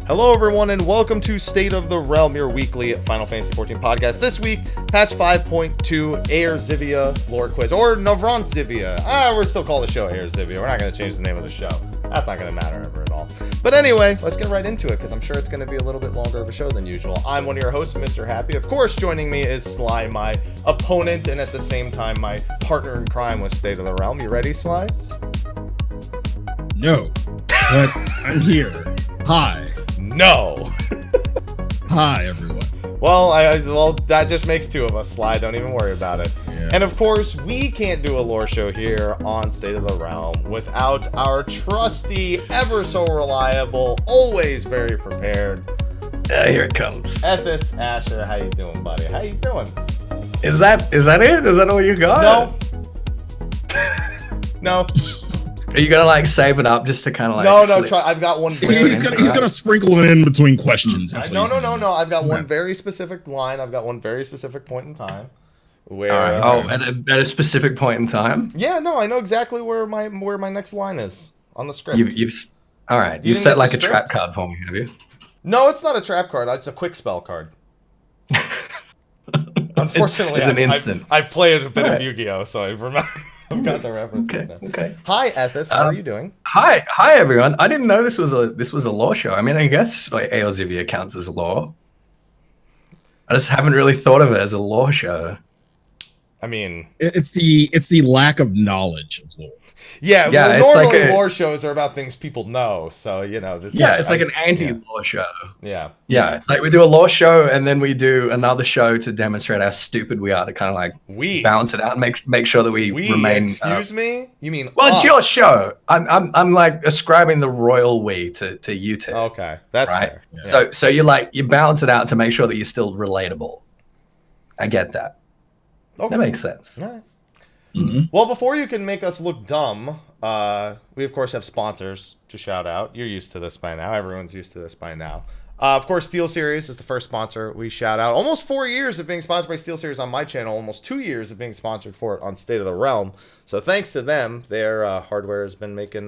Hello everyone and welcome to State of the Realm, your weekly Final Fantasy XIV podcast. This week, patch 5.2 Eorzivia lore quiz, or Eorzivia. We're still calling the show Eorzivia. We're not going to change the name of the show. That's not going to matter ever at all. But anyway, let's get right into it, because I'm sure it's going to be a little bit longer of a show than usual. I'm one of your hosts, Mr. Happy. Of course, joining me is Sly, my opponent, and at the same time, my partner in crime with State of the Realm. You ready, Sly? No, but I'm here. Hi. No. Hi, everyone. Well, that just makes two of us, Sly. Don't even worry about it. Yeah. And of course, we can't do a lore show here on State of the Realm without our trusty, ever so reliable, always very prepared. Here it comes. Ethys Asher, how you doing, buddy? How you doing? Is that it? Is that all you got? No. Are you gonna like save it up just to kind of like? No. Try. I've got one. He's gonna sprinkle it in between questions. No. I've got one very specific line. I've got one very specific point in time. Where? At a specific point in time. Yeah. No, I know exactly where my next line is on the script. You've set like a trap card for me, have you? No, it's not a trap card. It's a quick spell card. Unfortunately, it's an instant. I've played a bit of Yu-Gi-Oh, so I remember. I've got the references now. Okay. Hi, Ethys. How are you doing? Hi, everyone. I didn't know this was a lore show. I mean, I guess like Eorzivia counts as lore. I just haven't really thought of it as a lore show. I mean, it's the lack of knowledge of lore. Yeah, normally lore shows are about things people know, so you know. It's like an anti-lore show. Yeah, it's like we do a lore show and then we do another show to demonstrate how stupid we are to kind of like balance it out and make sure that we remain. Excuse me, you mean? Well, it's your show. I'm like ascribing the royal we to you two. Okay, that's right. Fair. Yeah. So you balance it out to make sure that you're still relatable. I get that. Okay. That makes sense. All right. Mm-hmm. Well, before you can make us look dumb, we of course have sponsors to shout out. You're used to this by now. Everyone's used to this by now. Of course, SteelSeries is the first sponsor we shout out. Almost 4 years of being sponsored by SteelSeries on my channel. Almost 2 years of being sponsored for it on State of the Realm. So thanks to them, their hardware has been making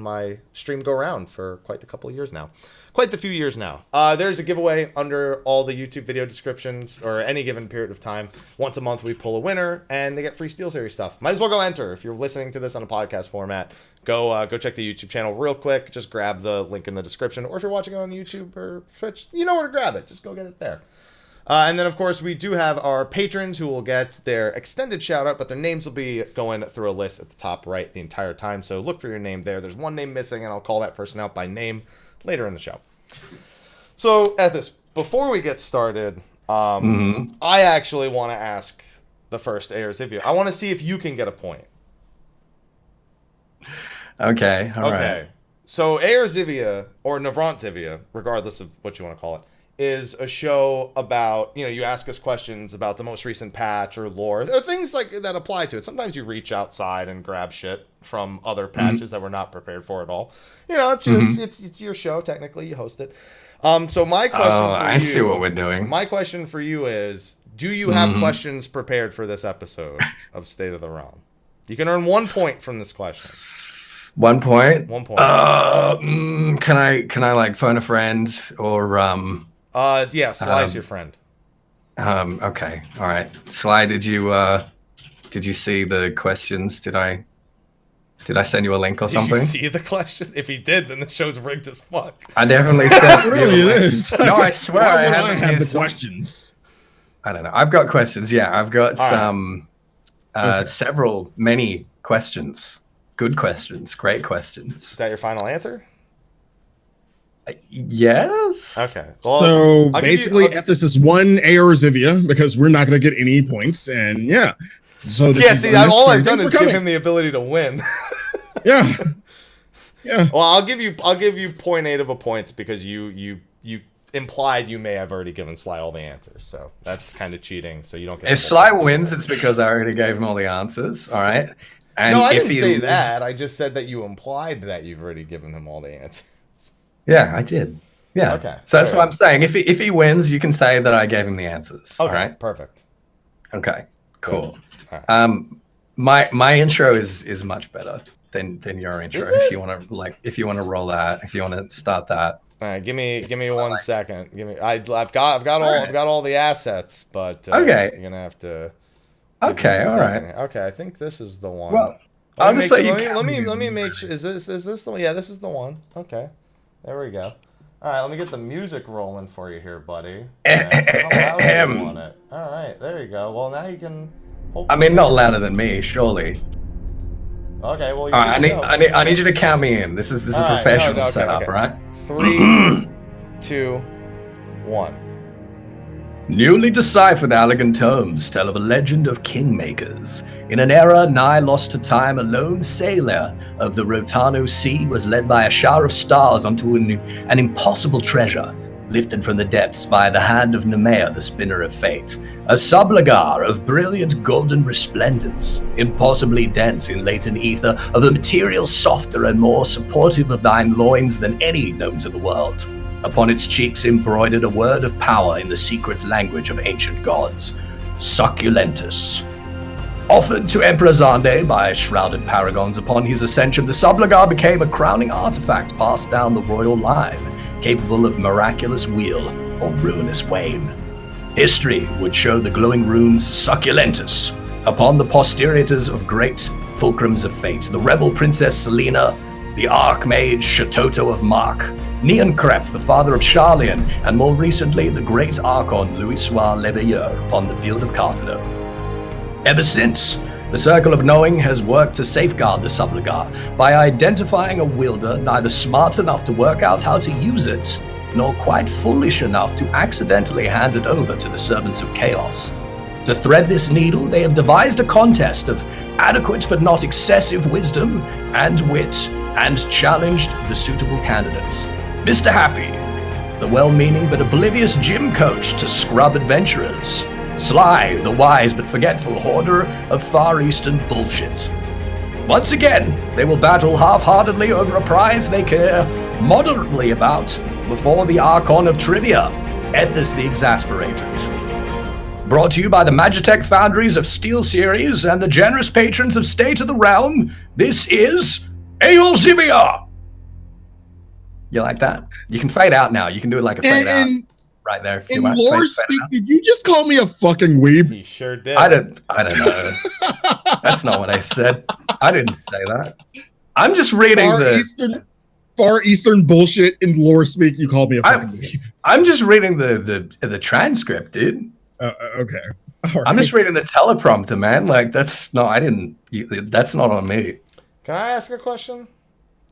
my stream go round for quite a couple of years now. Quite the few years now. There's a giveaway under all the YouTube video descriptions or any given period of time. Once a month, we pull a winner, and they get free SteelSeries stuff. Might as well go enter. If you're listening to this on a podcast format, go check the YouTube channel real quick. Just grab the link in the description. Or if you're watching on YouTube or Twitch, you know where to grab it. Just go get it there. And then, of course, we do have our patrons who will get their extended shout-out, but their names will be going through a list at the top right the entire time. So look for your name there. There's one name missing, and I'll call that person out by name later in the show. So, Ethys, before we get started, I actually want to ask the first Eorzivia. I want to see if you can get a point. Okay, all right. So, Eorzivia, or Eorzivia, regardless of what you want to call it, is a show about, you ask us questions about the most recent patch or lore, or things like that apply to it. Sometimes you reach outside and grab shit from other patches that we're not prepared for at all. It's your show, technically. You host it. So my question for you... I see what we're doing. My question for you is, do you have questions prepared for this episode of State of the Realm? You can earn 1 point from this question. 1 point? 1 point. Can I like phone a friend or Sly's your friend. Okay. All right. Sly, did you see the questions? Did I send you a link or something? Did you see the question? If he did, then the show's rigged as fuck. I definitely sent you really it is. No, I swear I have the questions. I don't know. I've got questions. Yeah, I've got many questions. Good questions. Great questions. Is that your final answer? Yes. Okay. Well, so basically, Ethys is one Eorzivia because we're not going to get any points, and yeah. So all I've done is give him the ability to win. Yeah. Well, I'll give you 0.8 of a points because you implied you may have already given Sly all the answers, so that's kind of cheating. So you don't get. If Sly wins, it's because I already gave him all the answers. All right. And no, I didn't say that. I just said that you implied that you've already given him all the answers. Yeah, I did. Yeah. Okay. So that's what I'm saying. If he wins, you can say that I gave him the answers. Okay. All right. Perfect. Okay. Cool. Right. My intro is much better than your intro. Is it? If you want to roll that, if you want to start that. All right, give me 1 second. I've got all the assets, but okay, you're gonna have to. Okay, all right. Okay, I think this is the one. Well, let me make sure. Is this the one? Yeah, this is the one. Okay, there we go. All right, let me get the music rolling for you here, buddy. Okay. How loud do you want it? All right, there you go. Well, now you can. I mean, not louder than me, surely. Okay, well. I need you to count me in. This is professional setup, right? 3, 2, 1. Newly deciphered Allegan tomes tell of a legend of kingmakers. In an era nigh lost to time, a lone sailor of the Rotano Sea was led by a shower of stars onto an impossible treasure, lifted from the depths by the hand of Nemea, the spinner of fate. A sublagar of brilliant golden resplendence, impossibly dense in latent ether, of a material softer and more supportive of thine loins than any known to the world. Upon its cheeks embroidered a word of power in the secret language of ancient gods, Succulentus. Offered to Emperor Xande by shrouded paragons upon his ascension, the sublagar became a crowning artifact passed down the royal line, capable of miraculous weal or ruinous wane. History would show the glowing runes Succulentus upon the posteritors of great fulcrums of fate, the rebel princess Selena, the archmage Shatoto of Mark, Neoncrep, the father of Charlian, and more recently the great archon Louis-Soir Leveilleur upon the field of Cartado. Ever since, the Circle of Knowing has worked to safeguard the sublagar by identifying a wielder neither smart enough to work out how to use it, nor quite foolish enough to accidentally hand it over to the servants of chaos. To thread this needle, they have devised a contest of adequate but not excessive wisdom and wit, and challenged the suitable candidates. Mr. Happy, the well-meaning but oblivious gym coach to scrub adventurers. Sly, the wise but forgetful hoarder of Far Eastern bullshit. Once again, they will battle half-heartedly over a prize they care moderately about before the Archon of Trivia, Ethys the Exasperated. Brought to you by the Magitech Foundries of Steel Series and the generous patrons of State of the Realm, this is Eorzivia! You like that? You can fade out now. You can do it like a fade out right there. If you want. Lore speak, did you just call me a fucking weeb? You sure did. I don't know. That's not what I said. I didn't say that. I'm just reading Far Eastern bullshit in lore speak. You called me a fucking weeb. I'm just reading the transcript, dude. Okay. Right. I'm just reading the teleprompter, man. Like that's not on me. Can I ask a question?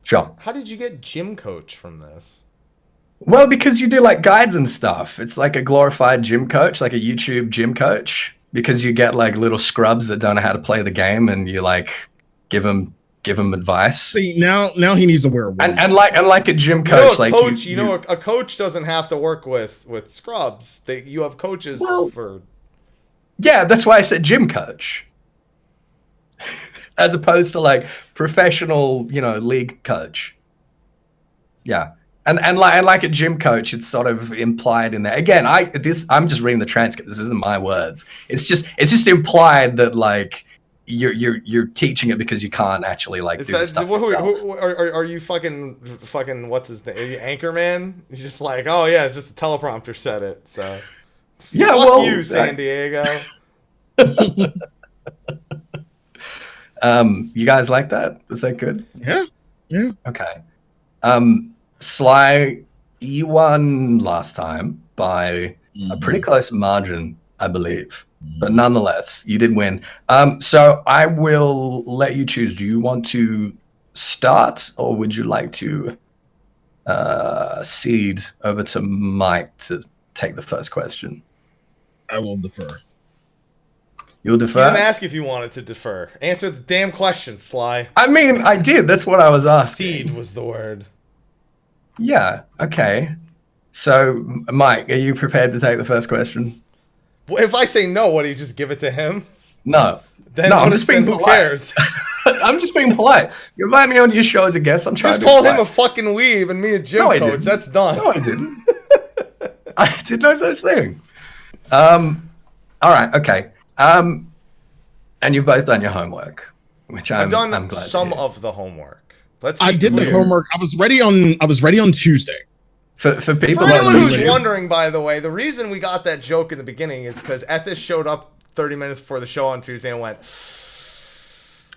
Sure. How did you get gym coach from this? Well, because you do like guides and stuff. It's like a glorified gym coach, like a YouTube gym coach, because you get like little scrubs that don't know how to play the game, and you like give them advice. See, now he needs to wear a wig. And like a gym coach, a coach doesn't have to work with scrubs. You have coaches for. Yeah, that's why I said gym coach. As opposed to like professional, league coach. Yeah. And like a gym coach, it's sort of implied in there. Again, I'm just reading the transcript. This isn't my words. It's just implied that like you're teaching it because you can't actually like do the stuff yourself. Are you fucking what's his name? Are you Anchorman? You're just like, oh yeah, it's just the teleprompter said it. So yeah, fuck you, San Diego. You guys like that? Was that good? Yeah. Okay. Sly, you won last time by a pretty close margin, I believe. But nonetheless, you did win. So I will let you choose. Do you want to start, or would you like to cede over to Mike to take the first question? I will defer. You'll defer? I didn't ask if you wanted to defer. Answer the damn question, Sly. I mean, I did. That's what I was asking. Cede was the word. Yeah, okay. So, Mike, are you prepared to take the first question? Well, if I say no, what, do you just give it to him? No. Then I'm just being polite. Who cares? I'm just being polite. You invite me on your show as a guest. I'm trying to call him a fucking weeb and me a gym coach. That's done. No, I didn't. I did no such thing. All right, okay. And you've both done your homework, which I'm glad I've done some of the homework. I did the homework. I was ready on Tuesday. For people For anyone who's listening- wondering, by the way, the reason we got that joke in the beginning is because Ethys showed up 30 minutes before the show on Tuesday and went,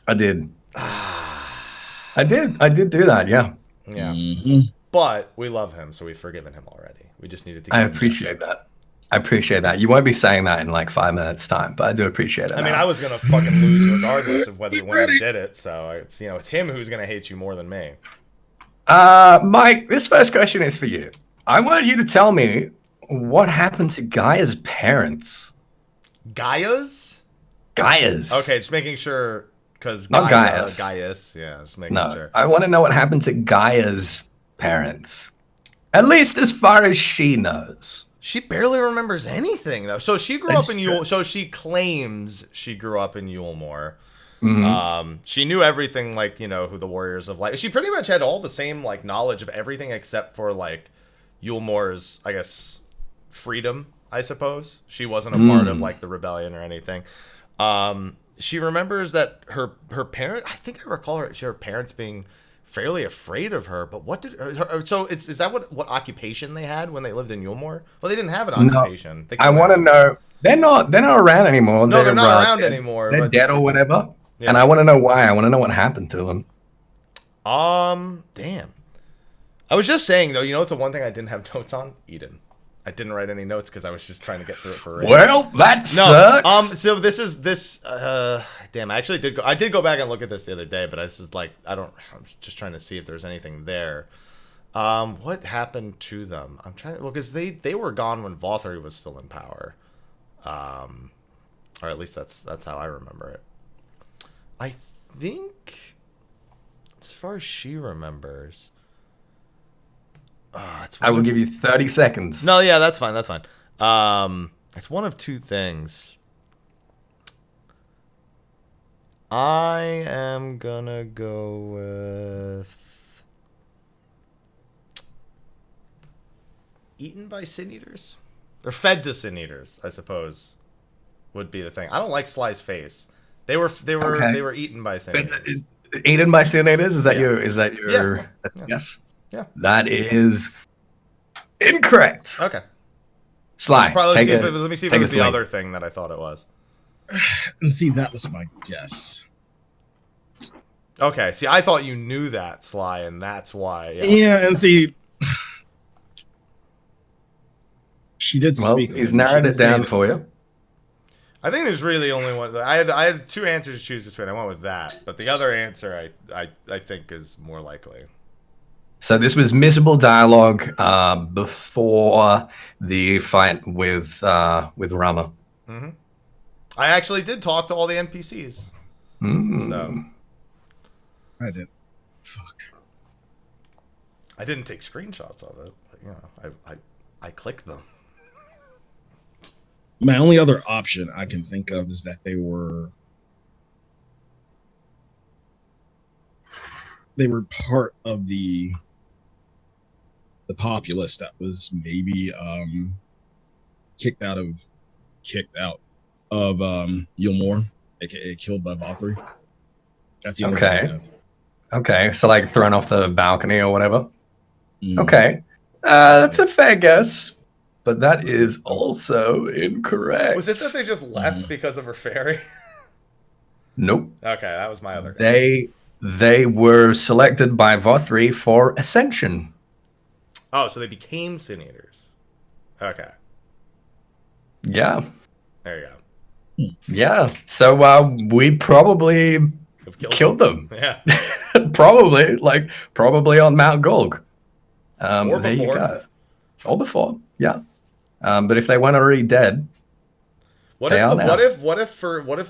I did. I did do that, yeah. yeah. Mm-hmm. But we love him, so we've forgiven him already. We just needed to I appreciate that. I appreciate that. You won't be saying that in like 5 minutes time, but I do appreciate it. I mean, I was going to fucking lose regardless of whether when I did it, so it's, you know, it's him who's going to hate you more than me. Mike, this first question is for you. I want you to tell me what happened to Gaia's parents. Gaia's? Gaia's. Okay, just making sure, because Not Gaia's. Gaia's, yeah, just making No, sure. I want to know what happened to Gaia's parents. At least as far as she knows. She barely remembers anything, though. So she grew up in Yule. So she claims she grew up in Yulemoor. Mm-hmm. She knew everything, like, you know, who the Warriors of Light. She pretty much had all the same, like, knowledge of everything except for, like, Yulemoor's, I guess, freedom, I suppose. She wasn't a part of, like, the rebellion or anything. She remembers that her parent, I think I recall her parents being fairly afraid of her, but what did so is that what occupation they had when they lived in Yulemoor? Well, they didn't have an occupation. No, I want to know. They're not around anymore. No, they're not around anymore. They're dead or whatever. Yeah. And I want to know why. I want to know what happened to them. Damn. I was just saying though, you know, it's the one thing I didn't have notes on. Eden. I didn't write any notes because I was just trying to get through it for real. Well, that sucks. So this. Damn, I actually did go back and look at this the other day, but this is like I'm just trying to see if there's anything there. What happened to them? I'm trying to, well, because they were gone when Vothri was still in power, or at least that's how I remember it. I think, as far as she remembers. I will give you 30 seconds. No, yeah, that's fine. That's fine. It's one of two things. I am gonna go with eaten by sin eaters. They're fed to sin eaters, I suppose, would be the thing. I don't like Sly's face. They were eaten by sin eaters. Eaten by sin eaters? Is that your? Yeah. Yes. Yeah. That is incorrect. Okay. Sly. Let me see if it was the swing. other thing that I thought it was. And see, that was my guess. Okay. See, I thought you knew that, Sly, and that's why. Yeah, and see, she did speak. Well, he's narrowed it down for you. I think there's really only one. I had two answers to choose between. I went with that, but the other answer I think is more likely. So this was missable dialogue before the fight with Rama. Mm-hmm. I actually did talk to all the NPCs. So I did. Fuck. I didn't take screenshots of it, but, you know, I clicked them. My only other option I can think of is that they were part of the populace that was maybe kicked out of Yulemoor, aka killed by Vothri. That's the only thing I have. Okay, so like thrown off the balcony or whatever. Mm. Okay, that's a fair guess, but that is also incorrect. Was it that they just left because of her fairy? Nope. Okay, that was my other guess. They were selected by Vothri for ascension. Oh, so they became sin eaters. Okay. Yeah. There you go. Yeah. So we probably killed them. Yeah. probably on Mount Golg. Or there you before. go. Or before. Yeah. But if they weren't already dead, What if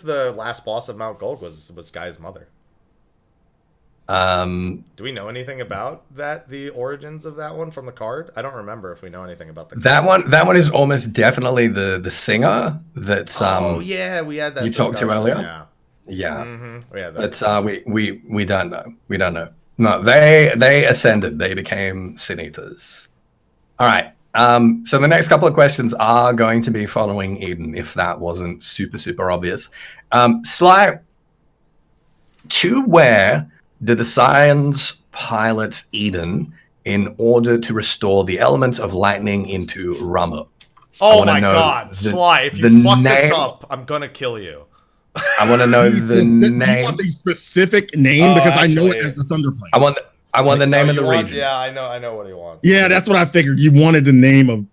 the last boss of Mount Golg was Guy's mother? Do we know anything about that? The origins of that one from the card? I don't remember if we know anything about the card. that one is almost definitely the singer that's yeah, we had that you talked to discussion, earlier. Yeah. Mm-hmm. Yeah, But we don't know. We don't know. No, they ascended. They became sin eaters. All right. So the next couple of questions are going to be following Eden, if that wasn't super obvious. Sly, to where did the Science pilot Eden in order to restore the element of lightning into Ramu. Oh my god, Sly, if you fuck this up, I'm gonna kill you. I want to know the name. Do you want the specific name? Because I know it as the Thunder Plains. I want the name of the region. Yeah, I know what he wants. Yeah, that's what I figured. You wanted the name of...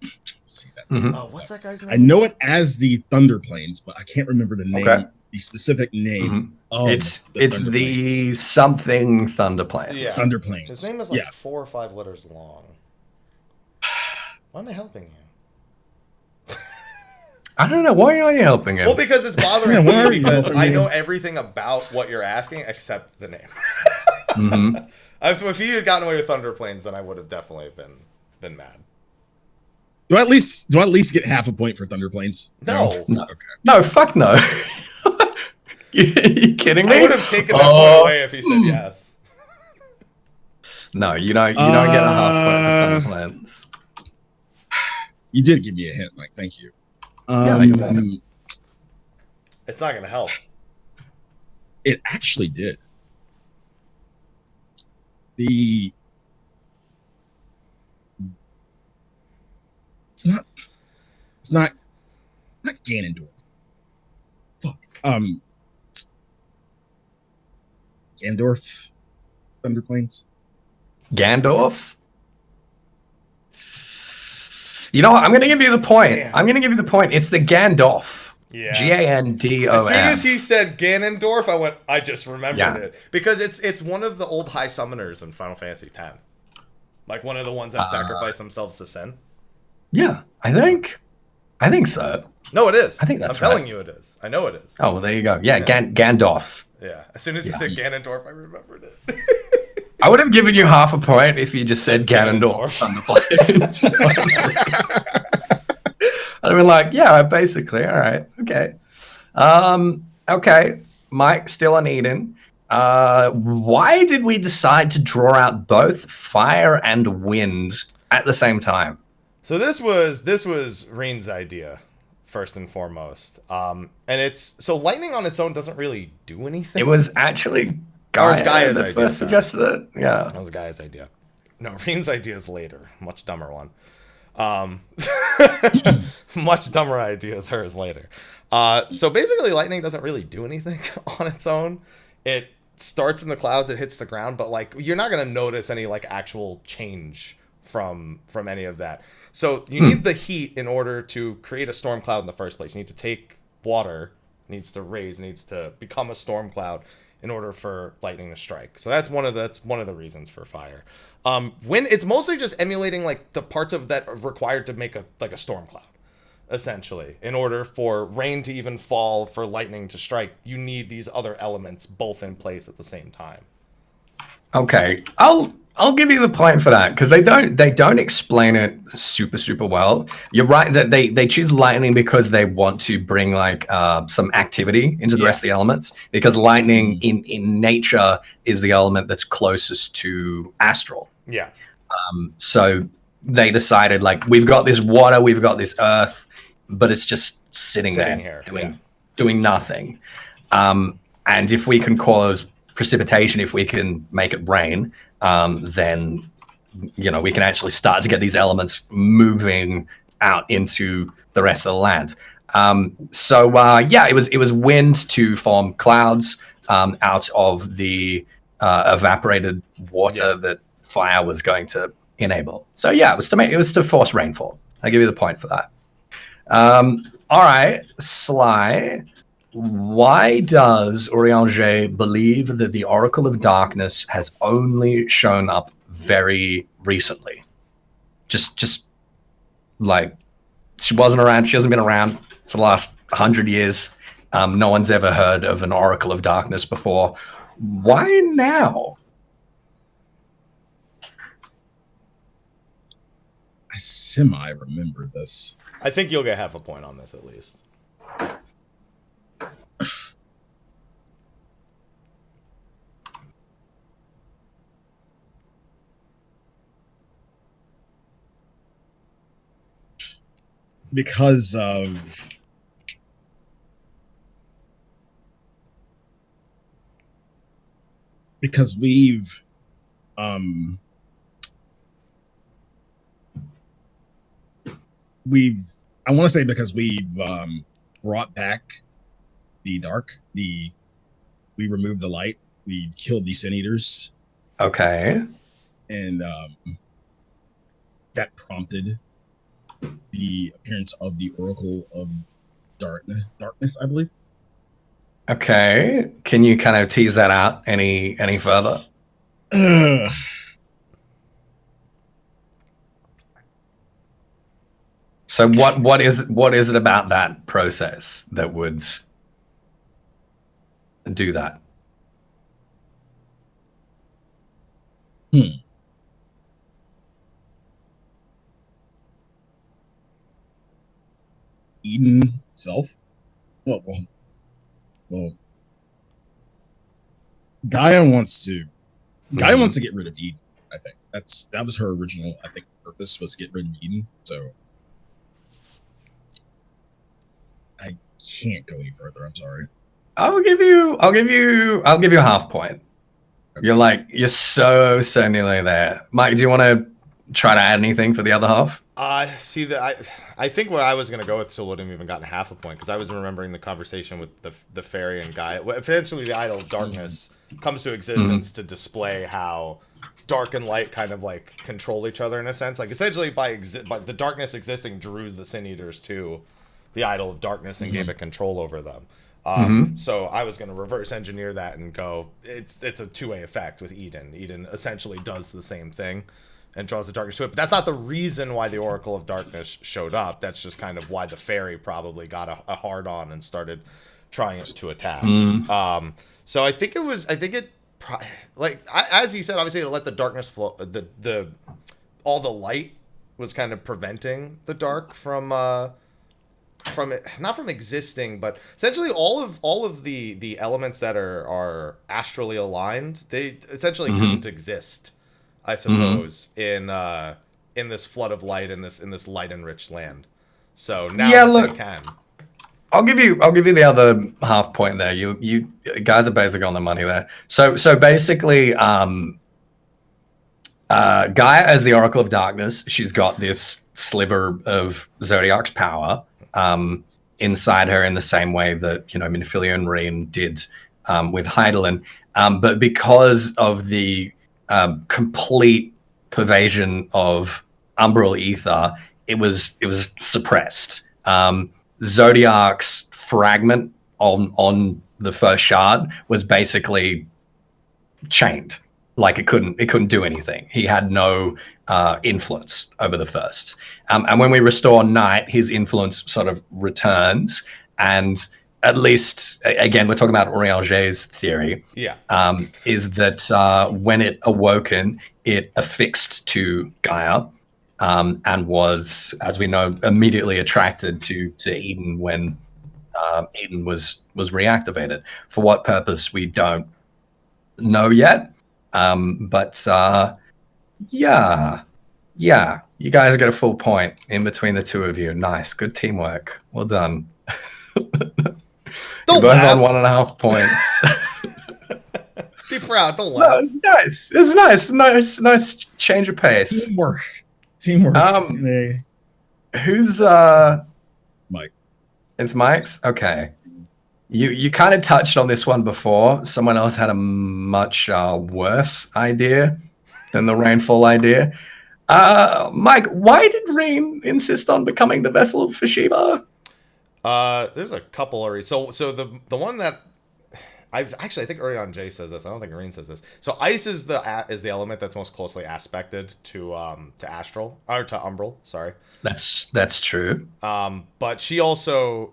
Oh, what's that guy's name? I know it as the Thunder Plains, but I can't remember the name, the specific name. It's the something Thunder Plains. Yeah. Thunder Plains. His name is like 4 or 5 letters long. Why am I helping you? I don't know. Why are you helping him? Well, because it's bothering me because I know everything about what you're asking except the name. If you had gotten away with Thunder Plains, then I would have definitely been mad. Do I at least get half a point for Thunder Plains? No. Okay. No, fuck no. You kidding me? I would have taken that point away if he said yes. No, you don't get a half point for Thunder Plains. You did give me a hint, Mike. Thank you. It's not going to help. It actually did. It's not Ganondorf. Fuck. Ganondorf Thunder Plains. Gandalf? You know what? I'm going to give you the point. Damn. It's the Gandalf. Yeah. Gandorf. As soon as he said Ganondorf, I just remembered it. Because it's one of the old high summoners in Final Fantasy X. Like one of the ones that sacrifice themselves to sin. Yeah, I think so. No, it is. I think that's I'm telling you it is. I know it is. Oh, well, there you go. Yeah, Gandalf. Yeah. As soon as he said Ganondorf, I remembered it. I would have given you half a point if you just said Ganondorf on the planes. I'd have been like, yeah, basically. All right. Okay. Okay. Mike, still on Eden. Why did we decide to draw out both fire and wind at the same time? So this was Reen's idea, first and foremost. And so lightning on its own doesn't really do anything. It was actually Gaia's idea. First suggested it. Yeah. That was Gaia's idea. No, Reen's idea is later. Much dumber one. Much dumber idea is hers later. So basically lightning doesn't really do anything on its own. It starts in the clouds, it hits the ground, but like you're not going to notice any like actual change from any of that. So you need the heat in order to create a storm cloud in the first place. You need to take water, needs to become a storm cloud in order for lightning to strike. So that's one of the reasons for fire. Wind, it's mostly just emulating like the parts of that are required to make a storm cloud, essentially. In order for rain to even fall, for lightning to strike, you need these other elements both in place at the same time. Okay, I'll give you the point for that because they don't explain it super well. You're right that they choose lightning because they want to bring like some activity into the rest of the elements, because lightning in nature is the element that's closest to astral. Yeah. So they decided like we've got this water, we've got this earth, but it's just sitting there here, doing nothing. And if we can cause precipitation, if we can make it rain, then we can actually start to get these elements moving out into the rest of the land. It was wind to form clouds out of the evaporated water that fire was going to enable. So yeah, it was to force rainfall. I give you the point for that. All right, Sly. Why does Urianger believe that the Oracle of Darkness has only shown up very recently? Just like she wasn't around. She hasn't been around for the last 100 years. No one's ever heard of an Oracle of Darkness before. Why now? I semi-remember this. I think you'll get half a point on this at least. Because we've I want to say because we've brought back the dark, we removed the light, we've killed the Sin Eaters. Okay. And that prompted the appearance of the Oracle of Darkness, I believe. Okay. Can you kind of tease that out any further? So what is it about that process that would do that? Eden itself? Well, Gaia wants to get rid of Eden, I think. That was her original, I think, purpose, was get rid of Eden. So I can't go any further, I'm sorry. I'll give you a half point. Okay. You're so nearly there. Mike, do you want to try to add anything for the other half? See that I think what I was gonna go with still wouldn't have even gotten half a point, because I was remembering the conversation with the fairy and Gaia. Eventually, the idol of darkness comes to existence to display how dark and light kind of like control each other in a sense. Like essentially by the darkness existing drew the Sin Eaters to the idol of darkness and gave it control over them. So I was going to reverse engineer that and go, it's a two-way effect with Eden. Eden essentially does the same thing and draws the darkness to it. But that's not the reason why the Oracle of Darkness showed up. That's just kind of why the fairy probably got a hard on and started trying to attack. So I think as he said, obviously to let the darkness flow, all the light was kind of preventing the dark from it, not from existing, but essentially all of the elements that are astrally aligned, they essentially couldn't exist, I suppose, in this flood of light, in this light enriched land. So now they can. I'll give you the other half point there. You guys are basically on the money there. So basically, Gaia as the Oracle of Darkness, she's got this sliver of Zodiac's power inside her in the same way that, Minophilia and Reen did with Hydaelyn. But because of the complete pervasion of umbral ether, it was suppressed. Zodiac's fragment on the first shard was basically chained. Like it couldn't do anything. He had no influence over the first. And when we restore Night, his influence sort of returns. And at least, again, we're talking about Urianger's theory. Yeah. Is that when it awoken, it affixed to Gaia and was, as we know, immediately attracted to Eden when Eden was reactivated. For what purpose, we don't know yet. But yeah, you guys get a full point in between the two of you. Nice, good teamwork. Well done. Don't You're both laugh. on 1.5 points. Be proud. Don't laugh. No, it's nice. It's nice change of pace. Teamwork. Who's Mike? It's Mike's. Okay. You kind of touched on this one before. Someone else had a much worse idea than the Rainfall idea. Mike, why did Rain insist on becoming the vessel for Shiva? There's a couple already. So the one that I think Urianger says this. I don't think Rain says this. So ice is the element that's most closely aspected to astral or to umbral. Sorry. That's true. But she actually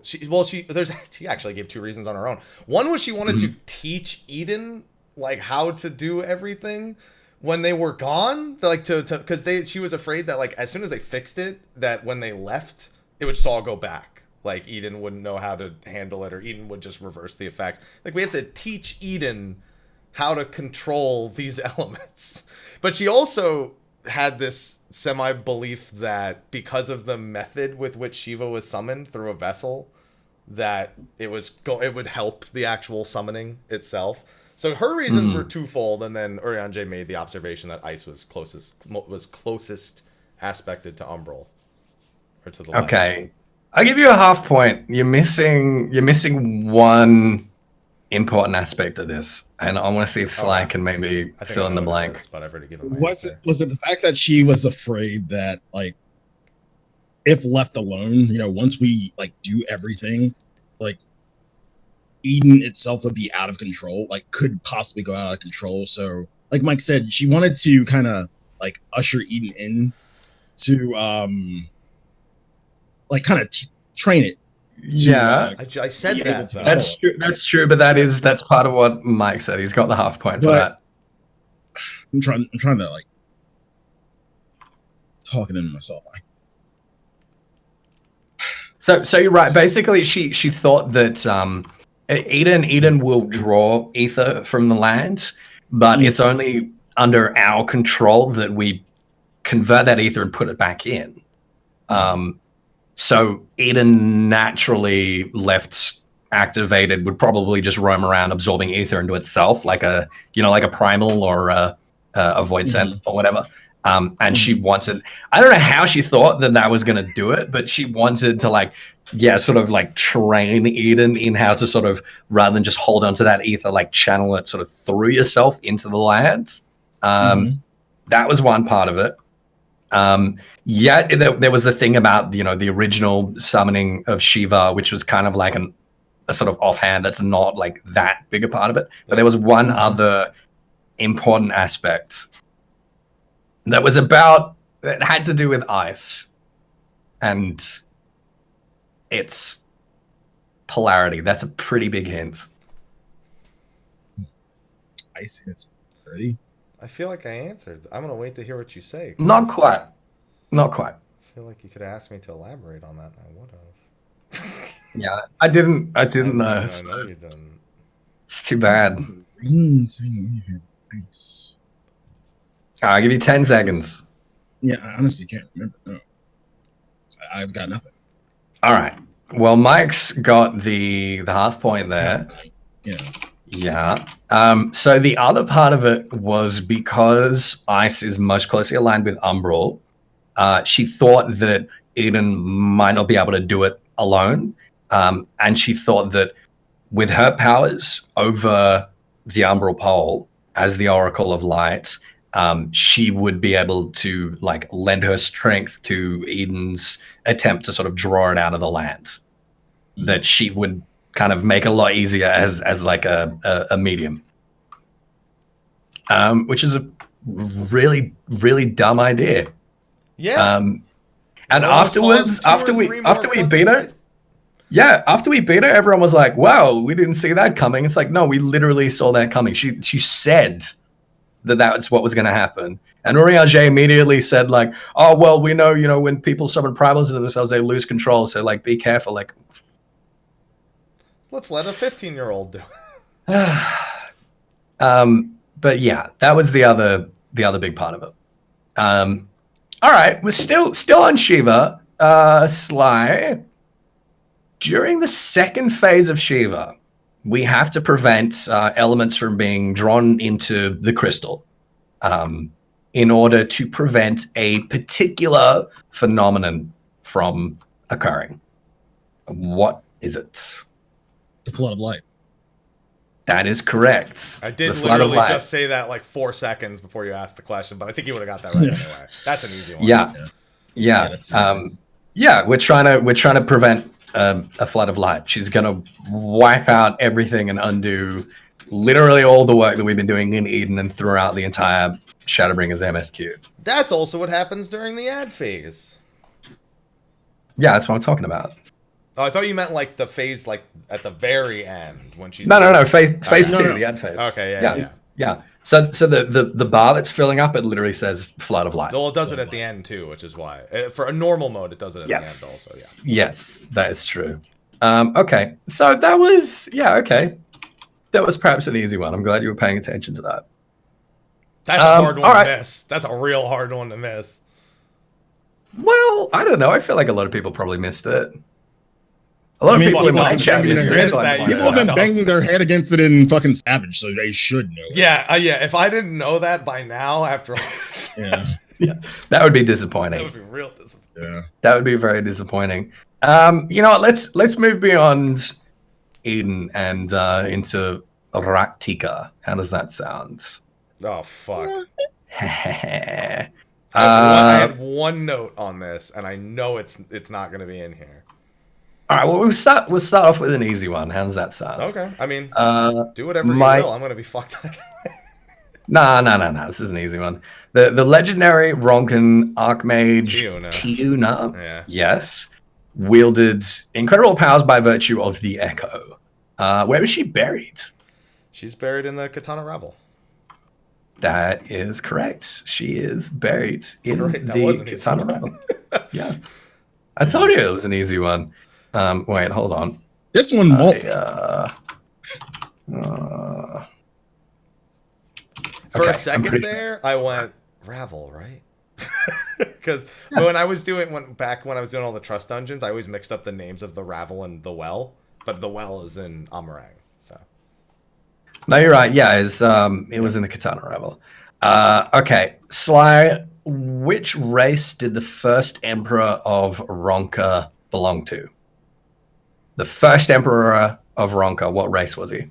gave two reasons on her own. One was she wanted to teach Eden like how to do everything when they were gone, like because she was afraid that like as soon as they fixed it, that when they left, it would just all go back. Like Eden wouldn't know how to handle it, or Eden would just reverse the effects. Like we have to teach Eden how to control these elements. But she also had this semi-belief that because of the method with which Shiva was summoned through a vessel, that it would help the actual summoning itself. So her reasons were twofold, and then Urianger made the observation that ice was closest aspected to umbral. or to the left. Okay, I'll give you a half point. You're missing one important aspect of this, and I want to see if Sly can maybe fill in the blank. But I've already given my Was answer. it the fact that she was afraid that, like, if left alone, once we like do everything, like Eden itself would be out of control, like could possibly go out of control. So, like Mike said, she wanted to kind of like usher Eden in to like kind of train it. I said that. That's true. That's true. But that's part of what Mike said. He's got the half point for that. I'm trying to like talking into myself. So you're right. Basically, she thought that Eden will draw ether from the land, but it's only under our control that we convert that ether and put it back in. So Eden naturally left activated would probably just roam around absorbing ether into itself, like a primal or a void scent or whatever. And she wanted, I don't know how she thought that was going to do it, but she wanted to sort of like train Eden in how to sort of, rather than just hold on to that ether, like channel it sort of through yourself into the land. That was one part of it. There was the thing about, the original summoning of Shiva, which was kind of like a sort of offhand that's not like that big a part of it. But there was one other important aspect that was that had to do with ice and its polarity. That's a pretty big hint. Ice and its polarity? I feel like I answered. I'm going to wait to hear what you say. Not quite. I feel like you could have asked me to elaborate on that, and I would have. Yeah, I didn't know. I know you didn't. It's too bad. Ice. I'll give you 10 seconds. Yeah, I honestly can't remember. No. I've got nothing. All right. Well, Mike's got the half point there. Yeah. So the other part of it was because ice is most closely aligned with umbral. She thought that Eden might not be able to do it alone. And she thought that with her powers over the umbral pole as the Oracle of Light, she would be able to like lend her strength to Eden's attempt to sort of draw it out of the land. That she would kind of make it a lot easier as like a medium. Which is a really, really dumb idea. Yeah. And afterwards, after we beat her, after we beat her, everyone was like, wow, we didn't see that coming. It's like, no, we literally saw that coming. She said that's what was going to happen. And Urianger immediately said like, oh, well, we know, when people summon primals into themselves, they lose control. So like, be careful. Like, let's let a 15-year-old do it. But yeah, that was the other big part of it. All right, we're still on Shiva. Sly. During the second phase of Shiva, we have to prevent elements from being drawn into the crystal in order to prevent a particular phenomenon from occurring. What is it? The flood of light. That is correct. I did literally just say that like 4 seconds before you asked the question, but I think you would have got that right anyway. That's an easy one. Yeah. We're trying to prevent a flood of light. She's gonna wipe out everything and undo literally all the work that we've been doing in Eden and throughout the entire Shadowbringers MSQ. That's also what happens during the ad phase. Yeah, that's what I'm talking about. Oh, I thought you meant like the phase, like at the very end when she's. No. Phase 2, the ad phase. Okay, yeah. So the bar that's filling up, it literally says flood of light. Well, it does it at the end too, which is why for a normal mode it does it at the end also. Yeah. Yes, that is true. Okay, so that was okay. That was perhaps an easy one. I'm glad you were paying attention to that. That's a hard one to miss. That's a real hard one to miss. Well, I don't know. I feel like a lot of people probably missed it. A lot I of mean, people in my have chat been banging their is head- people have been banging their head against it in fucking Savage, so they should know it. Yeah, if I didn't know that by now, after all this, Yeah. that would be disappointing. that would be real disappointing. Yeah. That would be very disappointing. You know what? Let's move beyond Eden and into Raktika. How does that sound? Oh fuck! I I had one note on this, and I know it's not going to be in here. All right. Well, we'll start off with an easy one. How does that sound? Okay. I mean, do whatever you my- will. I'm going to be fucked up. No. This is an easy one. The legendary Ronkan Archmage Kiuna, Yeah. yes, wielded incredible powers by virtue of the Echo. Where was she buried? She's buried in the Katana Rabble. That is correct. She is buried in Right, that the was an easy Katana one. Rabble. Yeah. I told you it was an easy one. Wait, hold on. This one won't. For Okay, a I'm second pretty- there, I went Ravel, right? Because when I was doing all the trust dungeons, I always mixed up the names of the Ravel and the Well, but the Well is in Amarang. So No, you're right. Yeah, it was in the Katana Rabble. Okay, Sly, which race did the first emperor of Ronka belong to? The first emperor of Ronka, what race was he?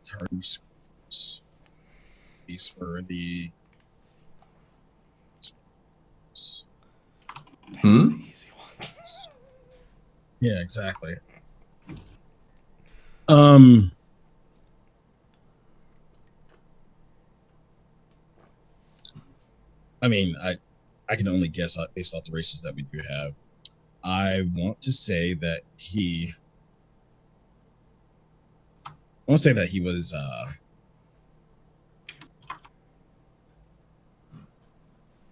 It's hard to score. These for the. easy one. Yeah, exactly. I mean, I can only guess based off the races that we do have. I want to say that he was I'm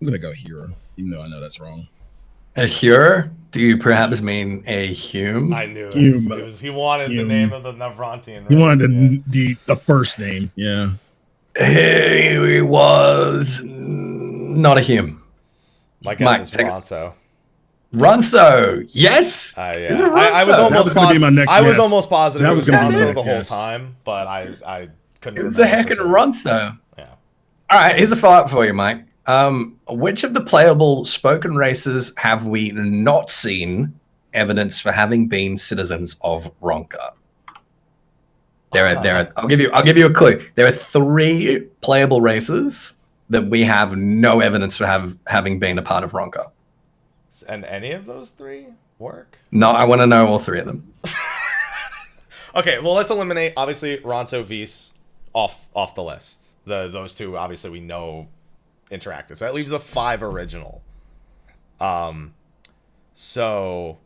gonna go hero, even though I know that's wrong. A Hure? Do you perhaps mean a Hume? I knew it. Hume. He wanted the Hume. name of the Navrantian. He race, wanted yeah. the first name, yeah. He was not a Hume. My guess Mike, is take- Ronso. Ronso, yes. Yeah. Is it I was Ronso? almost That was gonna be my next I was guess. almost positive That it was was gonna be my Ronso next the whole guess. time, but I couldn't. It was a remember heckin' for sure. Ronso. Yeah. All right, here's a follow-up for you, Mike. Which of the playable spoken races have we not seen evidence for having been citizens of Ronka? I'll give you a clue. There are 3 playable races that we have no evidence for having been a part of Ronka. And any of those 3 work? No, I want to know all 3 of them. Okay, well, let's eliminate obviously Ronso Vise off the list. Those 2 obviously we know interacted, so that leaves the 5 original. So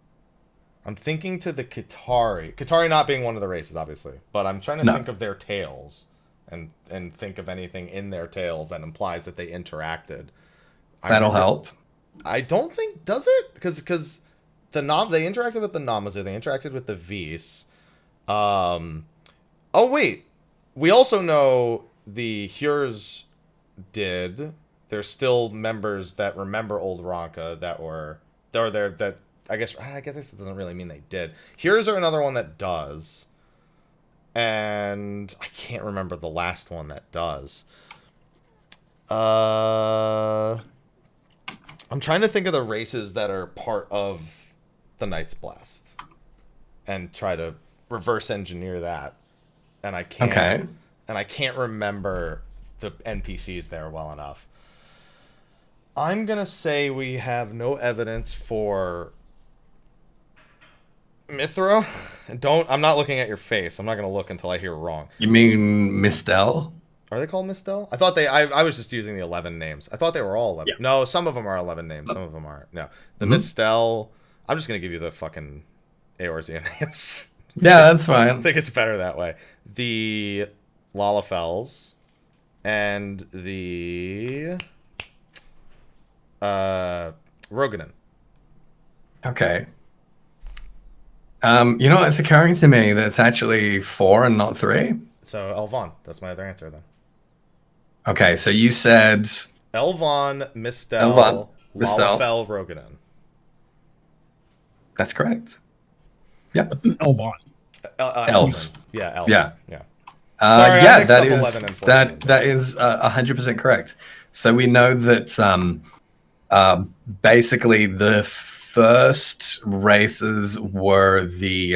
I'm thinking to the Katari not being one of the races, obviously, but I'm trying to think of their tails and think of anything in their tails that implies that they interacted. That'll help. I don't think, does it? Because they interacted with the Namazu, they interacted with the Vise. Oh wait, we also know the Hures did. There's still members that remember old Ronka that were there. That I guess this doesn't really mean they did. Hures are another one that does, and I can't remember the last one that does. I'm trying to think of the races that are part of the Knight's Blast and try to reverse engineer that. And I can't. Okay. And I can't remember the NPCs there well enough. I'm gonna say we have no evidence for Mithra. I'm not looking at your face. I'm not gonna look until I hear wrong. You mean Mistel? Are they called Mistel? I thought I was just using the 11 names. I thought they were all 11. Yeah. No, some of them are 11 names. Some of them aren't. No. The Mistel, I'm just going to give you the fucking Eorzivia names. Yeah, that's I fine. think it's better that way. The Lalafels and the Roganin. Okay. You know what's occurring to me? That's actually 4 and not 3. So Elvon, that's my other answer then. Okay, so you said Elvon, Mistel, Lalafell, Roganen. That's correct. Yeah. What's an Elvon? Elves. Yeah, elves. Yeah. Sorry, yeah, that is 100% correct. So we know that basically the first races were the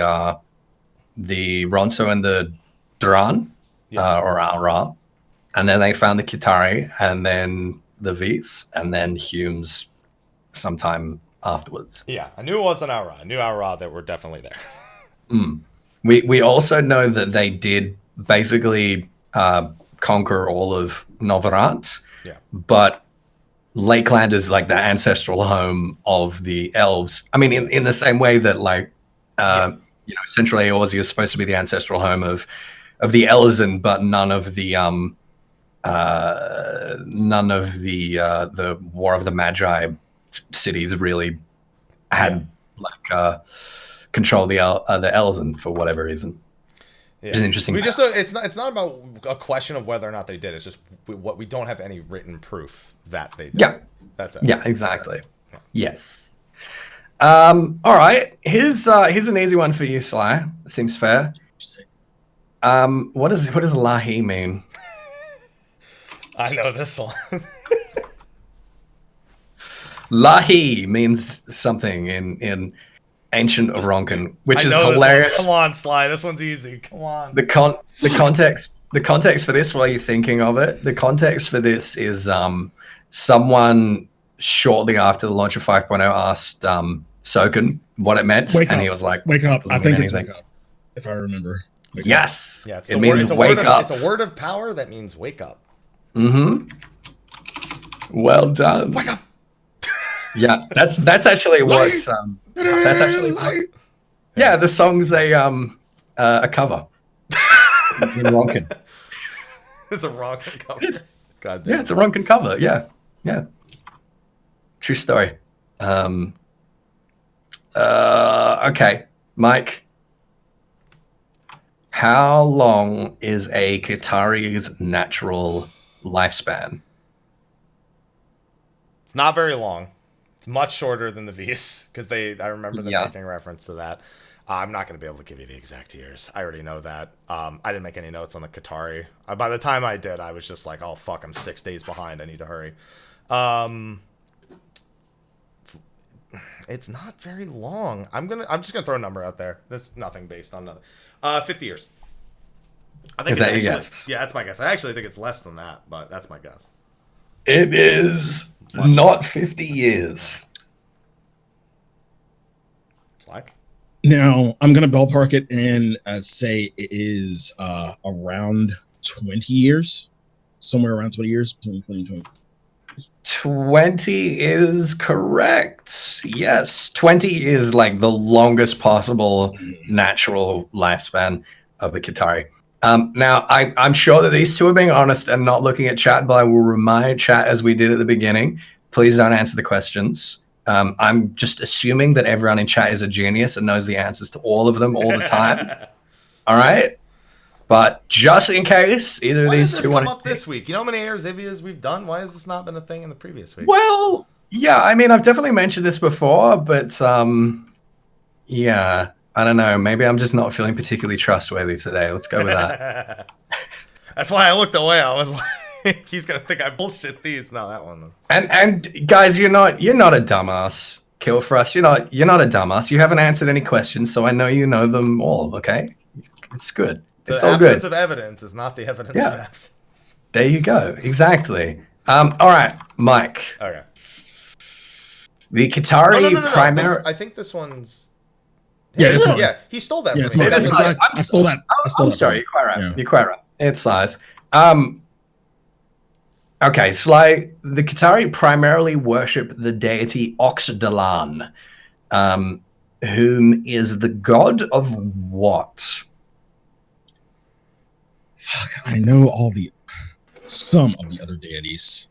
Ronso and the Duran, or Ra, and then they found the Kitari, and then the Vis, and then Humes sometime afterwards. Yeah, I knew it wasn't Aura. I knew Aura that were definitely there. We also know that they did basically conquer all of Novarant, but Lakeland is like the ancestral home of the elves. I mean, in the same way that Central Eorzivia is supposed to be the ancestral home of the Elzen, but none of the War of the Magi cities really had control the Elzen for whatever reason. Yeah. Which is interesting. It's not about a question of whether or not they did. It's just we don't have any written proof that they did. Yeah, that's it. Yeah, exactly. Yeah. Yes. All right. Here's an easy one for you, Sly. Seems fair. What does Lahi mean? I know this one. Lahi means something in ancient Oronkan, which is hilarious. Come on, Sly. This one's easy. Come on. The context for this, while you're thinking of it, the context for this is someone shortly after the launch of 5.0 asked Soken what it meant, and he was like, "Wake up!" I think it's "wake up," if I remember. Yes. Yeah, it means wake up. It's a word of power that means wake up. Mm-hmm. Well done. Wake up. Yeah, that's actually what. That's actually what, yeah. The song's a cover. In Ronkan. It's a Ronkan cover. God damn. Yeah, it's a Ronkan cover. Yeah. True story. Okay, Mike. How long is a Kitari's natural lifespan? It's not very long. It's much shorter than the Vis, because I remember them making reference to that. I'm not going to be able to give you the exact years. I already know that. I didn't make any notes on the Kitari. By the time I did, I was just like, oh, fuck, I'm 6 days behind. I need to hurry. It's not very long. I'm just going to throw a number out there. There's nothing based on nothing. 50 years. I think is that your guess? Yeah, that's my guess. I actually think it's less than that, but that's my guess. It is not 50 years. Sly? Now, I'm going to ballpark it and say it is around 20 years. Somewhere around 20 years, between 20 and 20. 20 is correct. Yes. 20 is like the longest possible natural lifespan of the Kitari. Now, I'm sure that these two are being honest and not looking at chat, but I will remind chat, as we did at the beginning, please don't answer the questions. I'm just assuming that everyone in chat is a genius and knows the answers to all of them all the time. All right? But just in case either of these two want to come up this week. You know how many Eorzivias we've done? Why has this not been a thing in the previous week? Well, yeah, I mean, I've definitely mentioned this before, but yeah, I don't know. Maybe I'm just not feeling particularly trustworthy today. Let's go with that. That's why I looked away. I was like, he's gonna think I bullshit these. No, that one. And guys, you're not a dumbass. Kill for us. You're not a dumbass. You haven't answered any questions, so I know you know them all. Okay, it's good. It's all good. The absence of evidence is not the evidence of absence. There you go. Exactly. All right, Mike. Okay. The Kitari primary. I think this one's. Yeah, it's mine. Yeah, he stole that from me. I stole that. I'm sorry. You're quite right. Yeah. You're quite right. It's Sly's. Okay, Sly. The Kitari primarily worship the deity Oxdalan, whom is the god of what? Fuck, I know some of the other deities.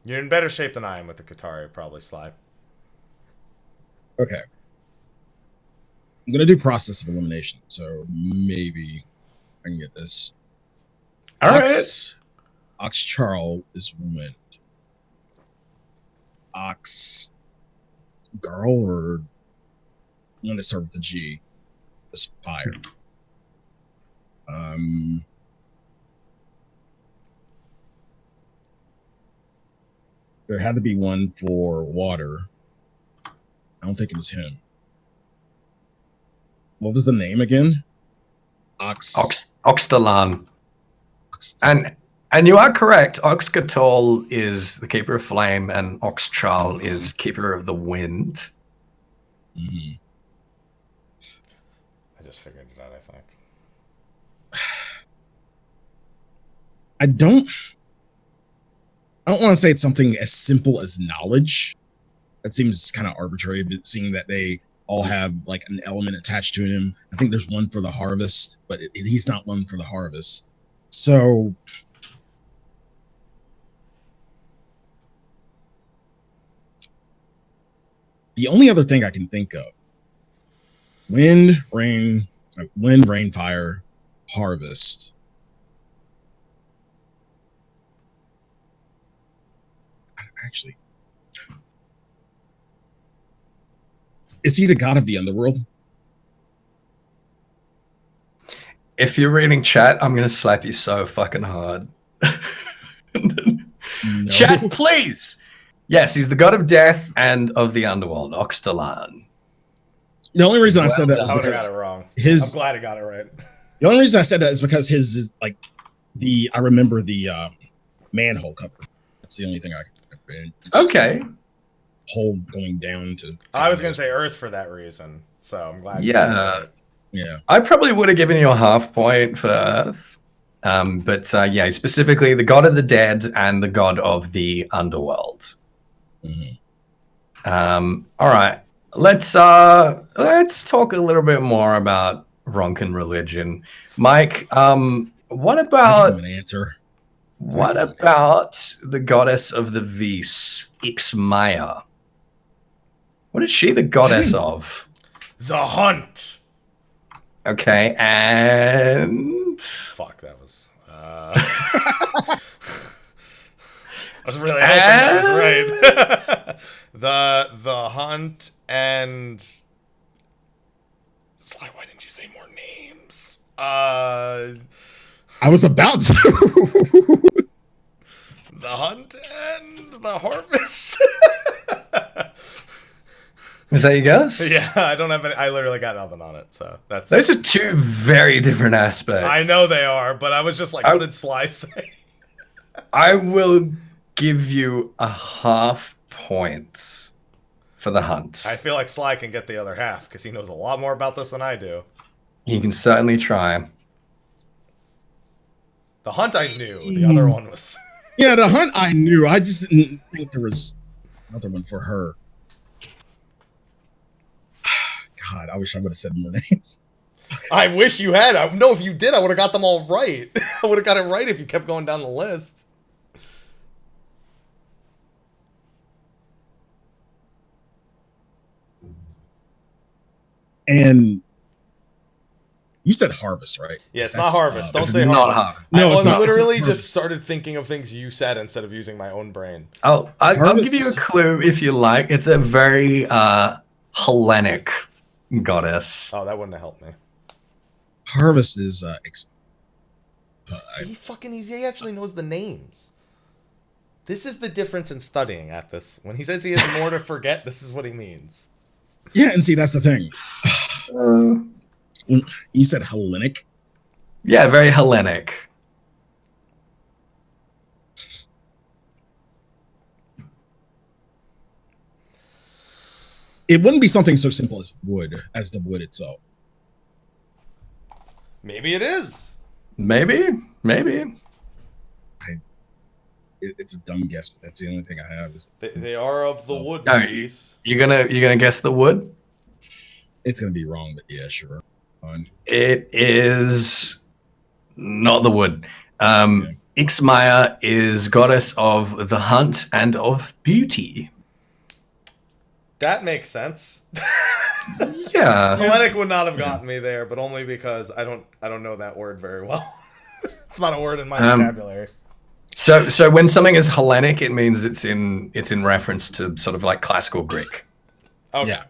You're in better shape than I am with the Kitari, probably, Sly. Okay. I'm going to do process of elimination, so maybe I can get this. All right. Ox Charl is wind. Ox Girl, or I'm going to start with the G. Is fire. There had to be one for water. I don't think it was him. What was the name again? Oxtalan. And you are correct. Oxgatol is the keeper of flame, and Oxcharl is keeper of the wind. Mm-hmm. I just figured it out, I think. I don't want to say it's something as simple as knowledge. That seems kind of arbitrary, but seeing that they all have like an element attached to him. I think there's one for the harvest, but he's not one for the harvest. So the only other thing I can think of: wind, rain, fire, harvest. Actually, is he the god of the underworld? If you're reading chat, I'm gonna slap you so fucking hard. No. Chat, please. Yes, he's the god of death and of the underworld, Oxtalan. The only reason I said that was I would have because got it wrong. his. I'm glad I got it right. The only reason I said that is because his is like I remember the manhole cover. That's the only thing I could. Okay. Hole going down to. I was going to say Earth for that reason, so I'm glad. Yeah. Yeah. I probably would have given you a half point for Earth. But yeah, specifically the god of the dead and the god of the underworld. Mm-hmm. All right. Let's talk a little bit more about Ronkan religion. Mike, what about an answer? What about the goddess of the Vis, Ixmaya? What is she the goddess of? The hunt. Okay, and fuck, that was. I was really hoping that was right. the hunt and. Sly, why didn't you say more names? I was about to. The hunt and the harvest. Is that your guess? Yeah, I don't have any. I literally got nothing on it, so that's. Those are two very different aspects. I know they are, but I was just like, what did Sly say? I will give you a half point for the hunt. I feel like Sly can get the other half because he knows a lot more about this than I do. You can certainly try. The hunt I knew. The other one was. Yeah, the hunt I knew. I just didn't think there was another one for her. God, I wish I would have said more names. I wish you had. I know if you did, I would have got them all right. I would have got it right if you kept going down the list. And you said harvest, right? Yeah, it's not harvest. Don't say not harvest. harvest. No, it's not. I literally It's not just started thinking of things you said instead of using my own brain. I'll give you a clue if you like. It's a very Hellenic goddess. Oh, that wouldn't have helped me. Harvest is He actually knows the names. This is the difference in studying at this. When he says he has more to forget, this is what he means. Yeah, and see, that's the thing. You said Hellenic. Yeah, very Hellenic. It wouldn't be something so simple as the wood itself. Maybe it is. Maybe. It's a dumb guess, but that's the only thing I have. They are of the wood piece. You're gonna guess the wood? It's gonna be wrong, but yeah, sure. Fine. It is not the wood. Ixmaya is goddess of the hunt and of beauty. That makes sense. Yeah. Hellenic would not have gotten me there, but only because I don't know that word very well. It's not a word in my vocabulary. So when something is Hellenic, it means it's in reference to sort of like classical Greek. Okay.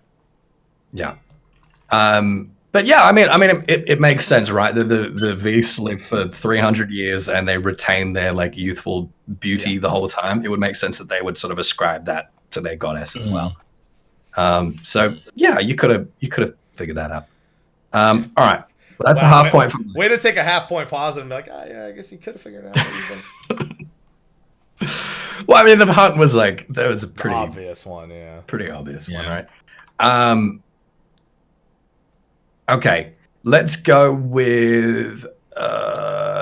Yeah. But yeah, I mean, it makes sense, right? The Vis live for 300 years and they retain their like youthful beauty the whole time. It would make sense that they would sort of ascribe that to their goddess as well. So yeah, you could have figured that out. All right, well, that's a half point. Way to take a half point pause and be like, yeah, I guess you could have figured it out. Well, I mean, the hunt was like that was a pretty obvious one, yeah. Pretty obvious one, right? Okay, let's go with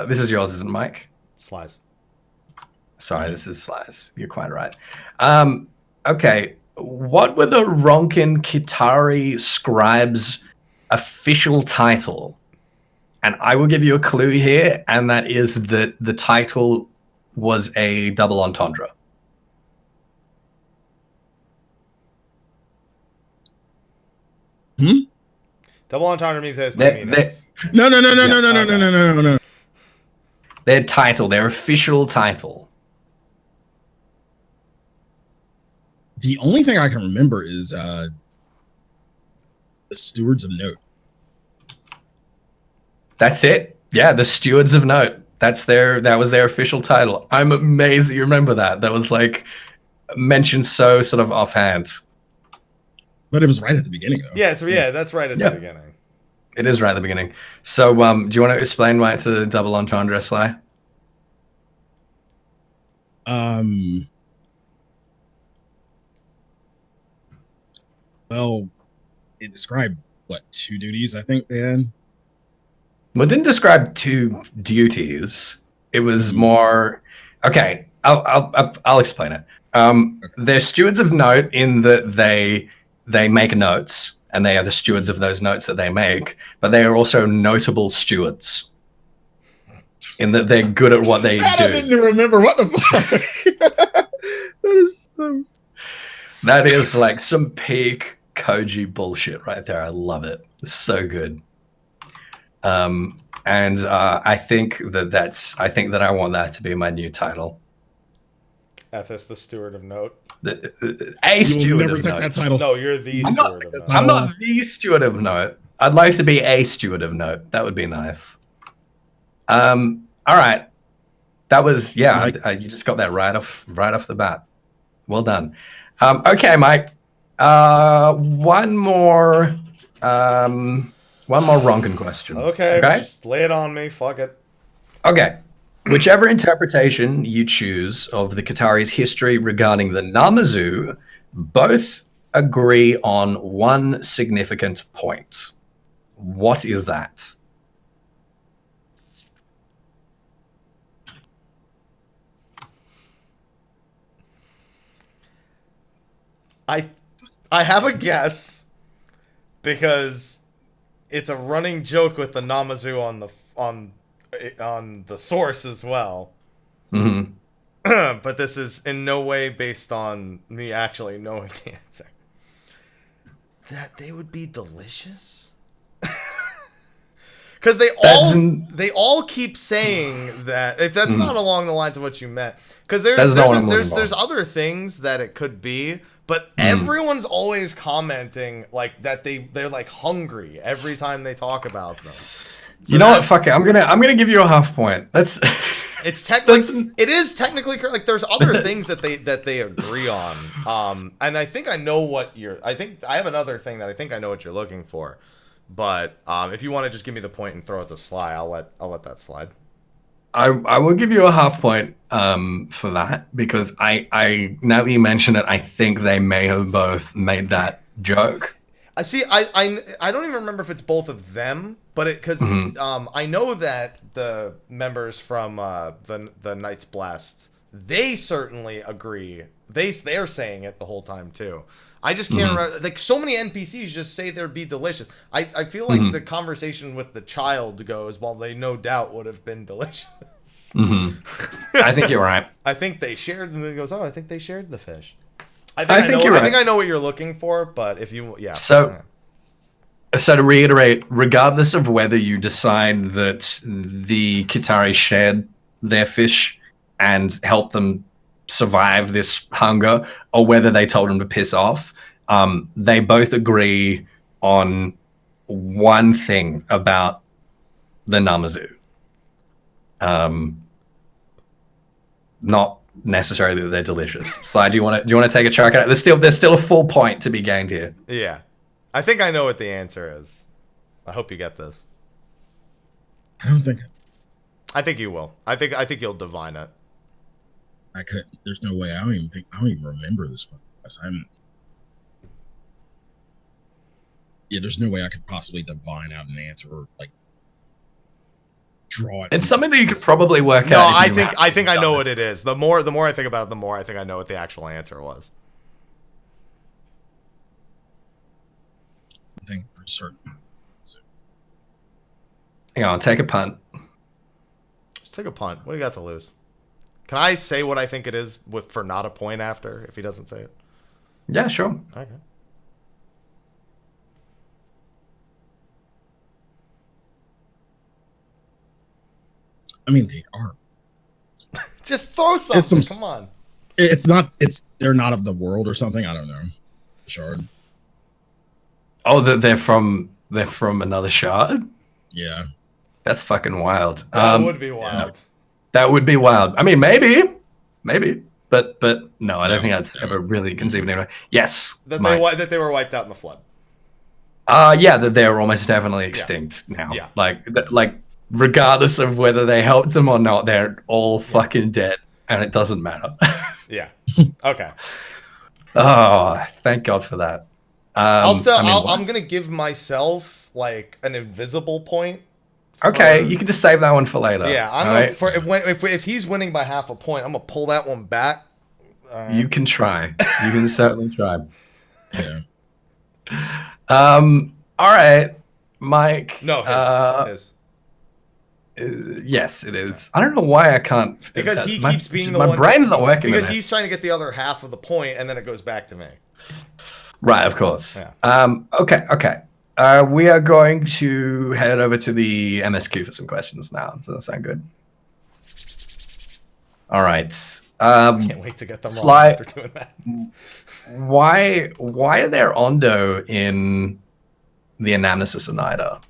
this is yours, isn't it, Mike? Sly's. Sorry, this is Sly's. You're quite right. Okay, what were the Ronkin Kitari scribes' official title? And I will give you a clue here, and that is that the title was a double entendre. Double entendre means there's two meanings. No. Their title, their official title. The only thing I can remember is the Stewards of Note. That's it. Yeah, the Stewards of Note. That was their official title. I'm amazed that you remember that. That was like mentioned so sort of offhand. But it was right at the beginning, though. Yeah, that's right at the beginning. It is right at the beginning. So, do you want to explain why it's a double entendre, Sly? Well, it described two duties I think they had. Well, it didn't describe two duties. It was more. Okay, I'll explain it. They're stewards of note in that they make notes, and they are the stewards of those notes that they make. But they are also notable stewards in that they're good at what they do. I didn't remember what the fuck. That is so. That is like some peak Koji bullshit right there. I love it. It's so good. And I think that I want that to be my new title. Ethys, the Steward of Note. A steward never of take note. that title. No, you're the Steward of Note. I'm not the steward of note. I'd like to be a steward of note. That would be nice. All right. That was you just got that right off the bat. Well done. Okay, Mike. One more Ronkin question. Okay, just lay it on me. Fuck it. Okay. Whichever interpretation you choose of the Qatari's history regarding the Namazu, both agree on one significant point. What is that? I have a guess because it's a running joke with the Namazu on the source as well. Mm-hmm. But this is in no way based on me actually knowing the answer. That they would be delicious? Because they all keep saying that. If that's not along the lines of what you meant, because there's other things that it could be, but everyone's always commenting like that they're like hungry every time they talk about them. So you know what? Fuck it. I'm gonna give you a half point. It is technically correct. Like there's other things that they agree on. And I think I know what I have another thing that I think I know what you're looking for. But if you want to just give me the point and throw it to Sly, I'll let that slide. I will give you a half point for that because I now that you mention it, I think they may have both made that joke. I see. I don't even remember if it's both of them, but because I know that the members from the Knights Blessed, they certainly agree. They're saying it the whole time too. I just can't remember. Like so many NPCs just say they'd be delicious. I feel like the conversation with the child goes, well, they no doubt would have been delicious. I think you're right. I think they shared, and then it goes, oh, I think they shared the fish. I think you're right. I think I know what you're looking for, but if you, yeah. So to reiterate, regardless of whether you decide that the Kitari shared their fish and helped them survive this hunger, or whether they told them to piss off, they both agree on one thing about the Namazu. Not necessarily that they're delicious. Sly, do you want to take a chunk at it? There's still a full point to be gained here. Yeah. I think I know what the answer is. I hope you get this. I don't think I think you will. I think you'll divine it. I could. There's no way. I don't even remember this. Yeah, there's no way I could possibly divine out an answer or like draw it. It's something that you could probably work out. No, I think I know what it is. The more I think about it, the more I think I know what the actual answer was. I think for certain. So. Hang on, take a punt. Just take a punt. What do you got to lose? Can I say what I think it is for not a point after if he doesn't say it? Yeah, sure. Okay. I mean, they are. Just throw something. Come on. They're not of the world or something. I don't know. Shard. Oh, they're from another shard? Yeah. That's fucking wild. That would be wild. Yeah. That would be wild. I mean, maybe, but no, I don't think I'd ever really conceive of it. Yes, that they were wiped out in the flood. Yeah, that they're almost definitely extinct now. Yeah. Like regardless of whether they helped them or not, they're all fucking dead, and it doesn't matter. Yeah. Okay. Oh, thank God for that. I'm gonna give myself like an invisible point. Okay, you can just save that one for later. Yeah, if he's winning by half a point, I'm gonna pull that one back. You can try. You can certainly try. Yeah. All right, Mike. No, his. Yes, it is. I don't know why I can't. Because he keeps being the one. My brain's not working. Because he's trying to get the other half of the point, and then it goes back to me. Right, of course. Yeah. Okay. We are going to head over to the MSQ for some questions now. Does that sound good? All right. Can't wait to get them Sly, wrong after doing that. Why are there Ondo in the Anamnesis Oneida?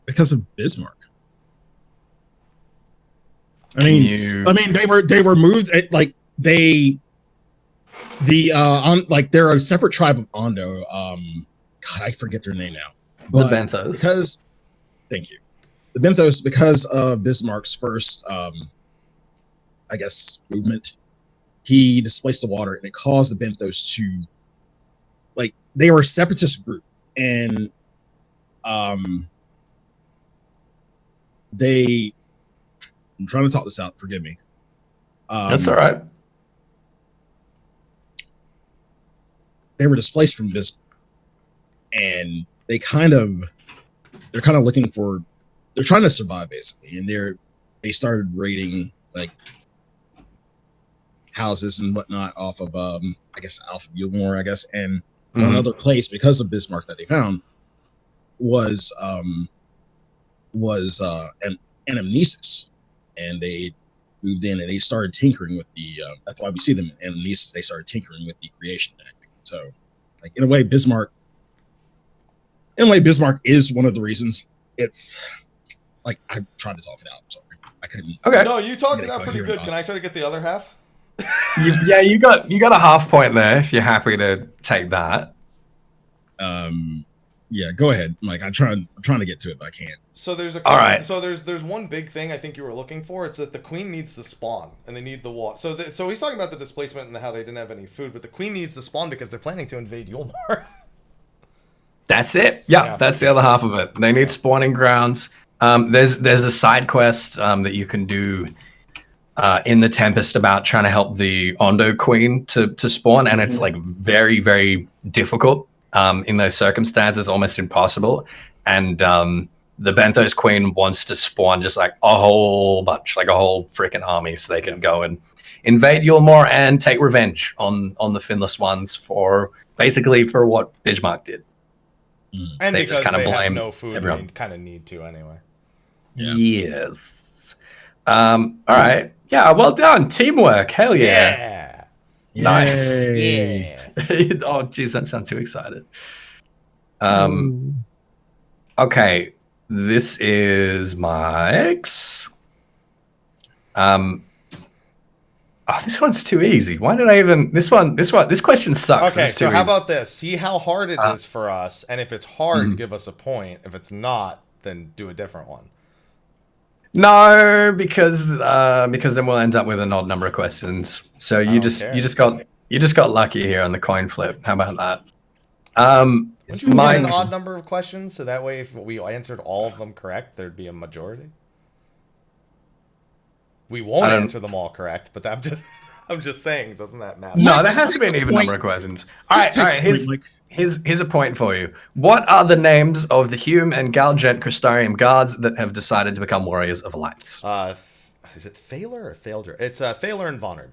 Because of Bismarck. I mean, they were moved they're a separate tribe of Ondo. God, I forget their name now. But the Benthos. Thank you. The Benthos, because of Bismarck's first, I guess, movement, he displaced the water, and it caused the Benthos to, they were a separatist group, and I'm trying to talk this out. Forgive me. That's all right. They were displaced from Bismarck, and they're kind of looking for. They're trying to survive basically, and they started raiding houses and whatnot off of I guess Alpha Gilmore, I guess, and one other place because of Bismarck that they found was an Anamnesis, and they moved in and they started tinkering with the. That's why we see them in Anamnesis. They started tinkering with the creation technique. So, in a way, Bismarck is one of the reasons. It's I tried to talk it out. I'm sorry, I couldn't. Okay. No, you talked it out pretty good. Can I try to get the other half? you got a half point there if you're happy to take that. Yeah, go ahead. I'm trying to get to it, but I can't. So there's all right. So there's one big thing I think you were looking for. It's that the queen needs to spawn, and they need the water. So he's talking about the displacement and how they didn't have any food, but the queen needs to spawn because they're planning to invade Yulmar. That's it. Yeah, that's the other half of it. They need spawning grounds. There's a side quest that you can do in the Tempest about trying to help the Ondo Queen to spawn, and it's very, very difficult in those circumstances, almost impossible. And the Benthos Queen wants to spawn just a whole bunch, a whole freaking army, so they can go and invade Yulmore and take revenge on the Finless ones for what Bismarck did. And They because just kinda they have blame no food, everyone. they kind of need to anyway. Yeah. Yes. All right. Yeah, well done. Teamwork. Hell yeah. Nice. Yay. Yeah. Oh, geez, that sounds too excited. Okay, this is Mike's. This one's too easy. Why did I even this question sucks. Okay, It's too so how easy. about this? See how hard it is for us, and if it's hard, give us a point. If it's not, then do a different one. No, because then we'll end up with an odd number of questions. So you just got lucky here on the coin flip. How about that? Let's do an odd number of questions, so that way, if we answered all of them correct, there'd be a majority. We won't answer them all correct, but I'm just saying, doesn't that matter? No, there has to be an even number of questions. All right. Here's a point for you. What are the names of the Hume and Galgent Crystarium guards that have decided to become warriors of Alliance? Is it Thaler or Thaldr? It's Thaler and Vonard.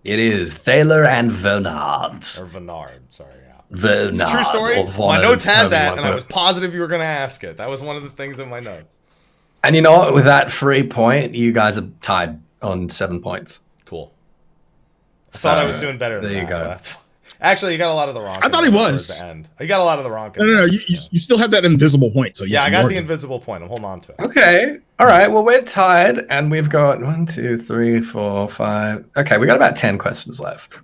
It is Thaler and Vernard. Or Vernard, sorry. Yeah. Vernard. True story. Vonard, My notes had that, and whatever. I was positive you were going to ask it. That was one of the things in my notes. And you know what? With that free point, you guys are tied on 7 points. Cool. I thought I was doing better than there you that. go. That's fine. Actually, you got a lot of the wrong. I thought he was. At the end. You got a lot of the wrong. No. You still have that invisible point. So Yeah, I got the invisible point. I'm holding on to it. Okay. All right. Well, we're tied, and we've got 1, 2, 3, 4, 5. Okay, we got about 10 questions left.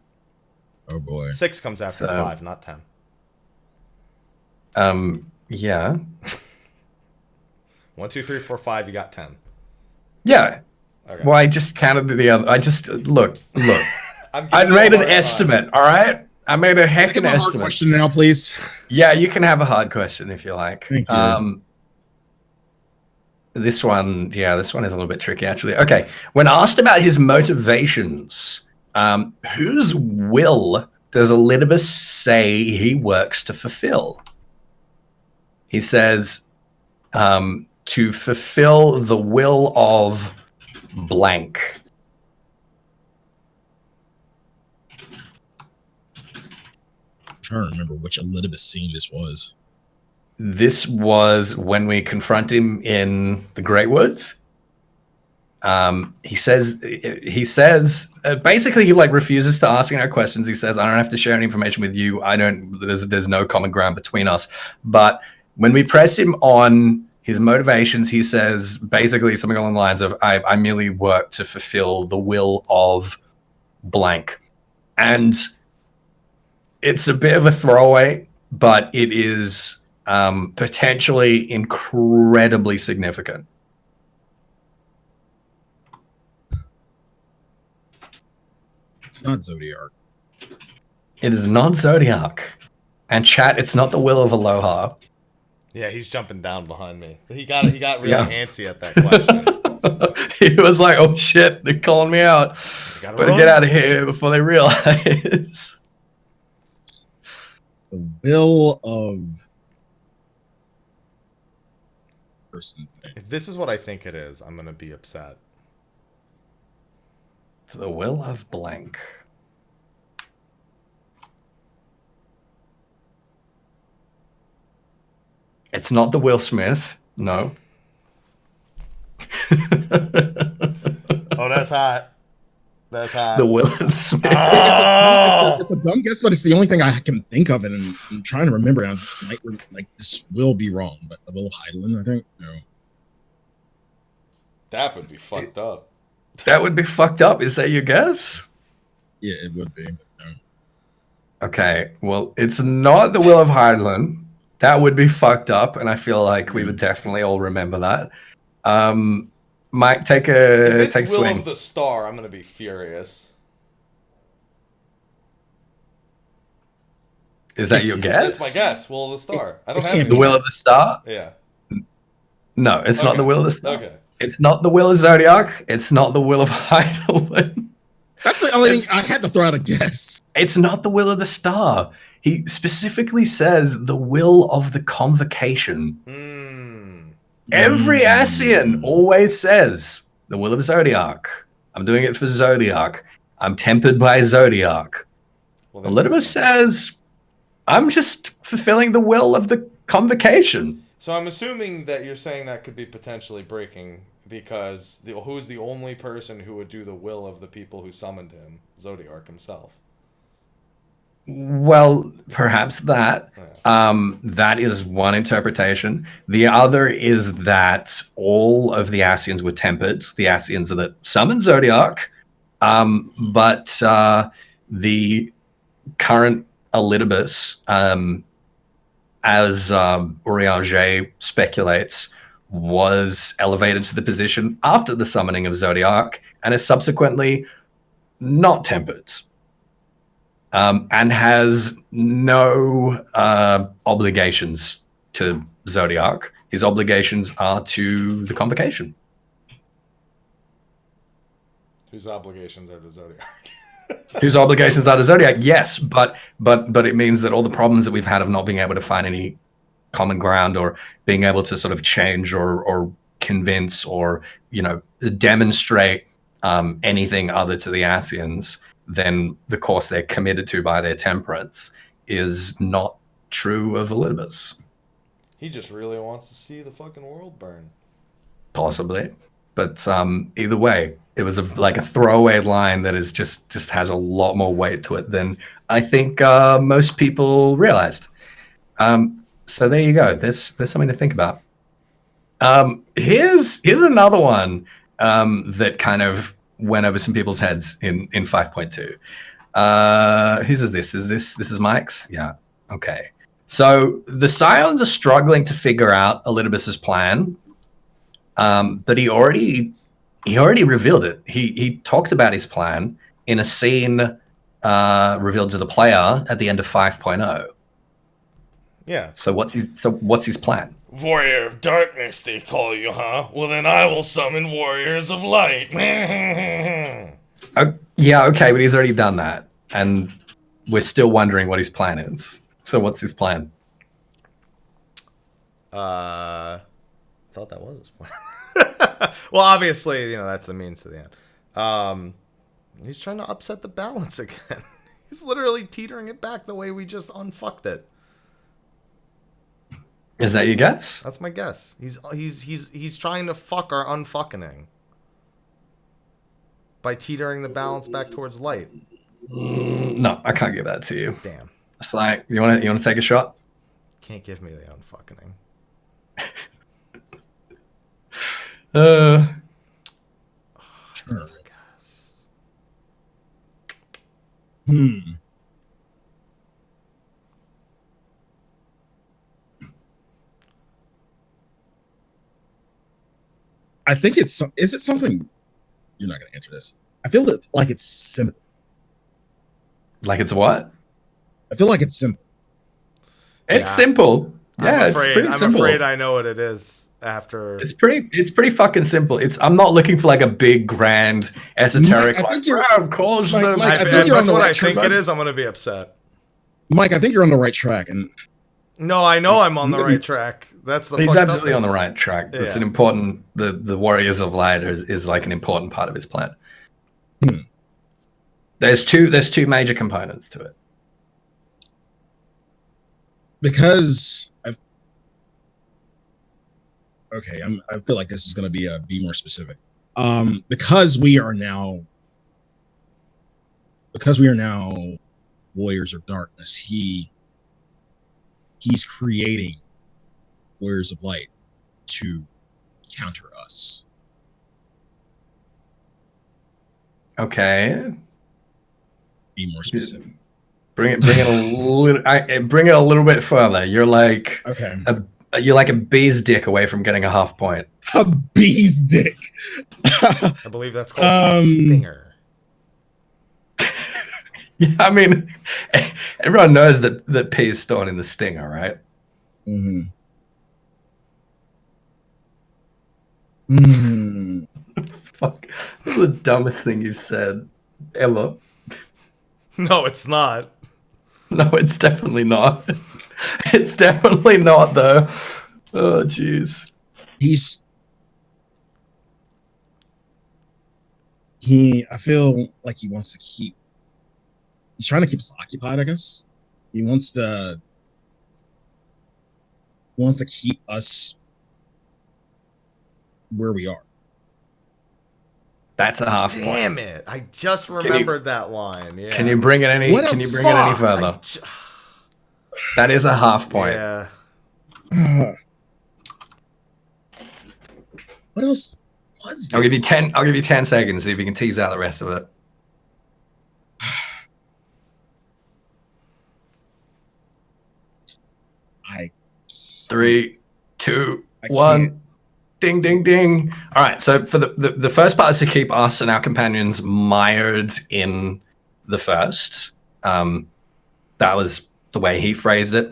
Oh boy. 6 comes after 5, not 10. Yeah. 1, 2, 3, 4, 5. You got 10. Yeah. Okay. Well, I just counted the other. I just look. I I made an estimate. All right. I made a heck of Give an a hard estimate. question now, please. Yeah, you can have a hard question if you like. Thank you. This one is a little bit tricky, actually. Okay. When asked about his motivations, whose will does Elidibus say he works to fulfill? He says, to fulfill the will of blank. I'm trying to remember which Elidibus scene this was. This was when we confront him in the Great Woods. He says basically he refuses to ask any questions. He says, I don't have to share any information with you. There's no common ground between us. But when we press him on his motivations, he says basically something along the lines of, I merely work to fulfill the will of blank. And it's a bit of a throwaway, but it is potentially incredibly significant. It's not Zodiac. It is not Zodiac. And chat, it's not the will of Aloha. Yeah, he's jumping down behind me. He got really antsy at that question. He was like, oh shit, they're calling me out. Better get out of here before they realize. The will of person's name. If this is what I think it is, I'm going to be upset. The will of blank. It's not the Will Smith. No. Oh, that's hot. That's hot. The Will Smith. It's a dumb guess, but it's the only thing I can think of, and I'm trying to remember. I might this will be wrong, but the will of Hydaelyn, I think. No. That would be fucked up. That would be fucked up. Is that your guess? Yeah, it would be. But no. Okay. Well, it's not the Will of Hydaelyn. That would be fucked up, and I feel like we would definitely all remember that. Mike, take a If it's Will swing. of the Star, I'm going to be furious. Is that your guess? That's my guess. Will of the Star. I don't have can't any The Will of the Star? Yeah. No, it's not the Will of the Star. Okay. It's not the Will of Zodiac. It's not the Will of Hydaelyn. That's the only thing I had to throw out a guess. It's not the Will of the Star. He specifically says the will of the convocation. Every Ascian always says the Will of Zodiac. I'm doing it for Zodiac. I'm tempered by Zodiac. Well, Elidibus says, I'm just fulfilling the will of the convocation. So I'm assuming that you're saying that could be potentially breaking because who's the only person who would do the will of the people who summoned him? Zodiac himself. Well, perhaps that. That is one interpretation. The other is that all of the Ascians were tempered. The Ascians that summoned Zodiac, but the current Elidibus, as Urianger speculates, was elevated to the position after the summoning of Zodiac and is subsequently not tempered. And has no obligations to Zodiac. His obligations are to the convocation. Whose obligations are to Zodiac? Whose obligations are to Zodiac? Yes, but it means that all the problems that we've had of not being able to find any common ground or being able to sort of change or convince or demonstrate anything other to the Ascians than the course they're committed to by their temperance is not true of Elidibus. He just really wants to see the fucking world burn. Possibly. But either way, it was like a throwaway line that is just has a lot more weight to it than I think most people realized. So there you go. There's something to think about. Here's another one that kind of went over some people's heads in 5.2. Whose is this? This is Mike's? Yeah. Okay. So the Scions are struggling to figure out Elidibus's plan, but he already revealed it. He talked about his plan in a scene revealed to the player at the end of 5.0. Yeah. So what's his plan? Warrior of Darkness, they call you, huh? Well, then I will summon Warriors of Light. Yeah, okay, but he's already done that, and we're still wondering what his plan is. So what's his plan? Thought that was his plan. Well, obviously, that's the means to the end. He's trying to upset the balance again. He's literally teetering it back the way we just unfucked it. Is that your guess? That's my guess. He's trying to fuck our unfucking by teetering the balance back towards light. No, I can't give that to you. Damn. Sly, you want to take a shot? Can't give me the unfucking. Sure. I think is it something, you're not going to answer this. I feel that like it's simple. Like it's what? I feel like it's simple. It's simple. Yeah, it's pretty simple. I'm afraid I know what it is after. It's pretty fucking simple. I'm not looking for like a big, grand, esoteric. Mike, I think you're on it is. I'm going to be upset. Mike, I think you're on the right track, and no, I know I'm on the right track. That's the. He's absolutely on the right track. Yeah. It's an important. The Warriors of Light is like an important part of his plan. There's two major components to it. Because I feel like this is going to be more specific. Because we are now Warriors of Darkness. He's creating Warriors of Light to counter us. Okay. Be more specific. Bring it a little bit further. You're like you're like a bee's dick away from getting a half point. A bee's dick. I believe that's called a stinger. Yeah, I mean, everyone knows that pee is stored in the stinger, right? Fuck, that's the dumbest thing you've said ever. No, it's not. No, it's definitely not. It's definitely not, though. Oh, jeez. He's I feel like he wants to keep. He's trying to keep us occupied, I guess. He wants to keep us where we are. That's a half point. Damn it! I just remembered that line. Yeah. Can you bring it any? Can you bring it any further? That is a half point. Yeah. What else was there? I'll give you 10. I'll give you 10 seconds. See if you can tease out the rest of it. Three, two, one. Ding, ding, ding. All right. So for the first part is to keep us and our companions mired in the first. That was the way he phrased it.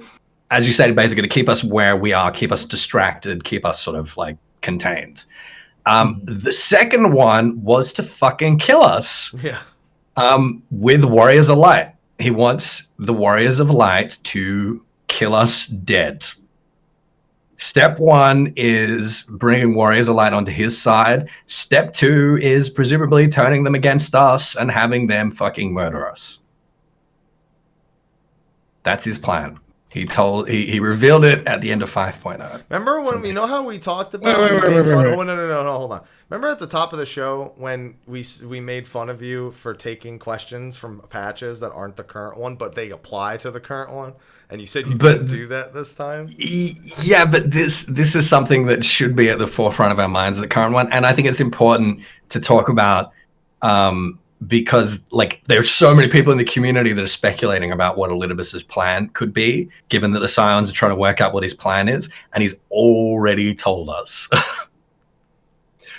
As you said, basically to keep us where we are, keep us distracted, keep us sort of like contained. The second one was to fucking kill us. Yeah. With Warriors of Light. He wants the Warriors of Light to kill us dead. Step 1 is bringing Warriors of Light onto his side. Step 2 is presumably turning them against us and having them fucking murder us. That's his plan. He revealed it at the end of 5.0. Remember when we know how we talked about? Wait. Oh no, hold on. Remember at the top of the show when we made fun of you for taking questions from patches that aren't the current one, but they apply to the current one, and you said you didn't do that this time. Yeah, but this is something that should be at the forefront of our minds, the current one, and I think it's important to talk about. Because like there's so many people in the community that are speculating about what Elidibus's plan could be, given that the Scions are trying to work out what his plan is, and he's already told us.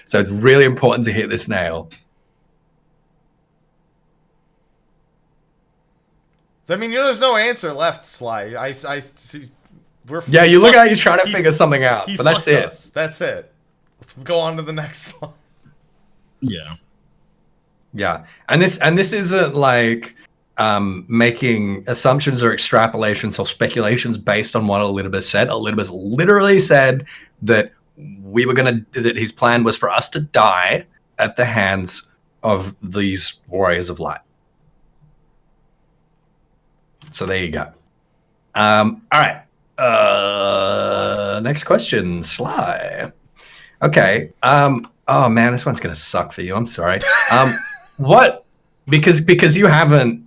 So it's really important to hit this nail. I mean, there's no answer left, Sly. I see. You look like you're trying to figure something out, but that's it. Us. That's it. Let's go on to the next one. Yeah. Yeah, and this isn't like making assumptions or extrapolations or speculations based on what Elidibus said. Elidibus literally said that that his plan was for us to die at the hands of these Warriors of Light. So there you go. All right. Next question, Sly. Okay. Oh man, this one's gonna suck for you. I'm sorry. What? Because you haven't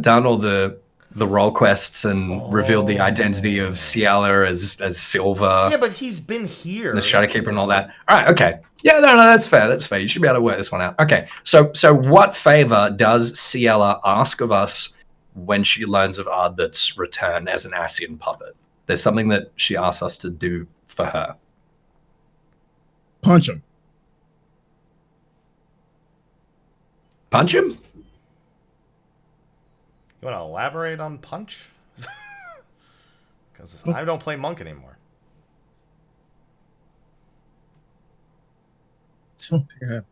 done all the role quests and revealed the identity of Ciela as Silva. Yeah, but he's been here. The Shadowkeeper and all that. All right, okay. Yeah, no, that's fair. That's fair. You should be able to work this one out. Okay, so what favor does Ciela ask of us when she learns of Ardbit's return as an Ascian puppet? There's something that she asks us to do for her. Punch him. Punch him? You want to elaborate on punch? Because I don't play monk anymore. Don't think I have.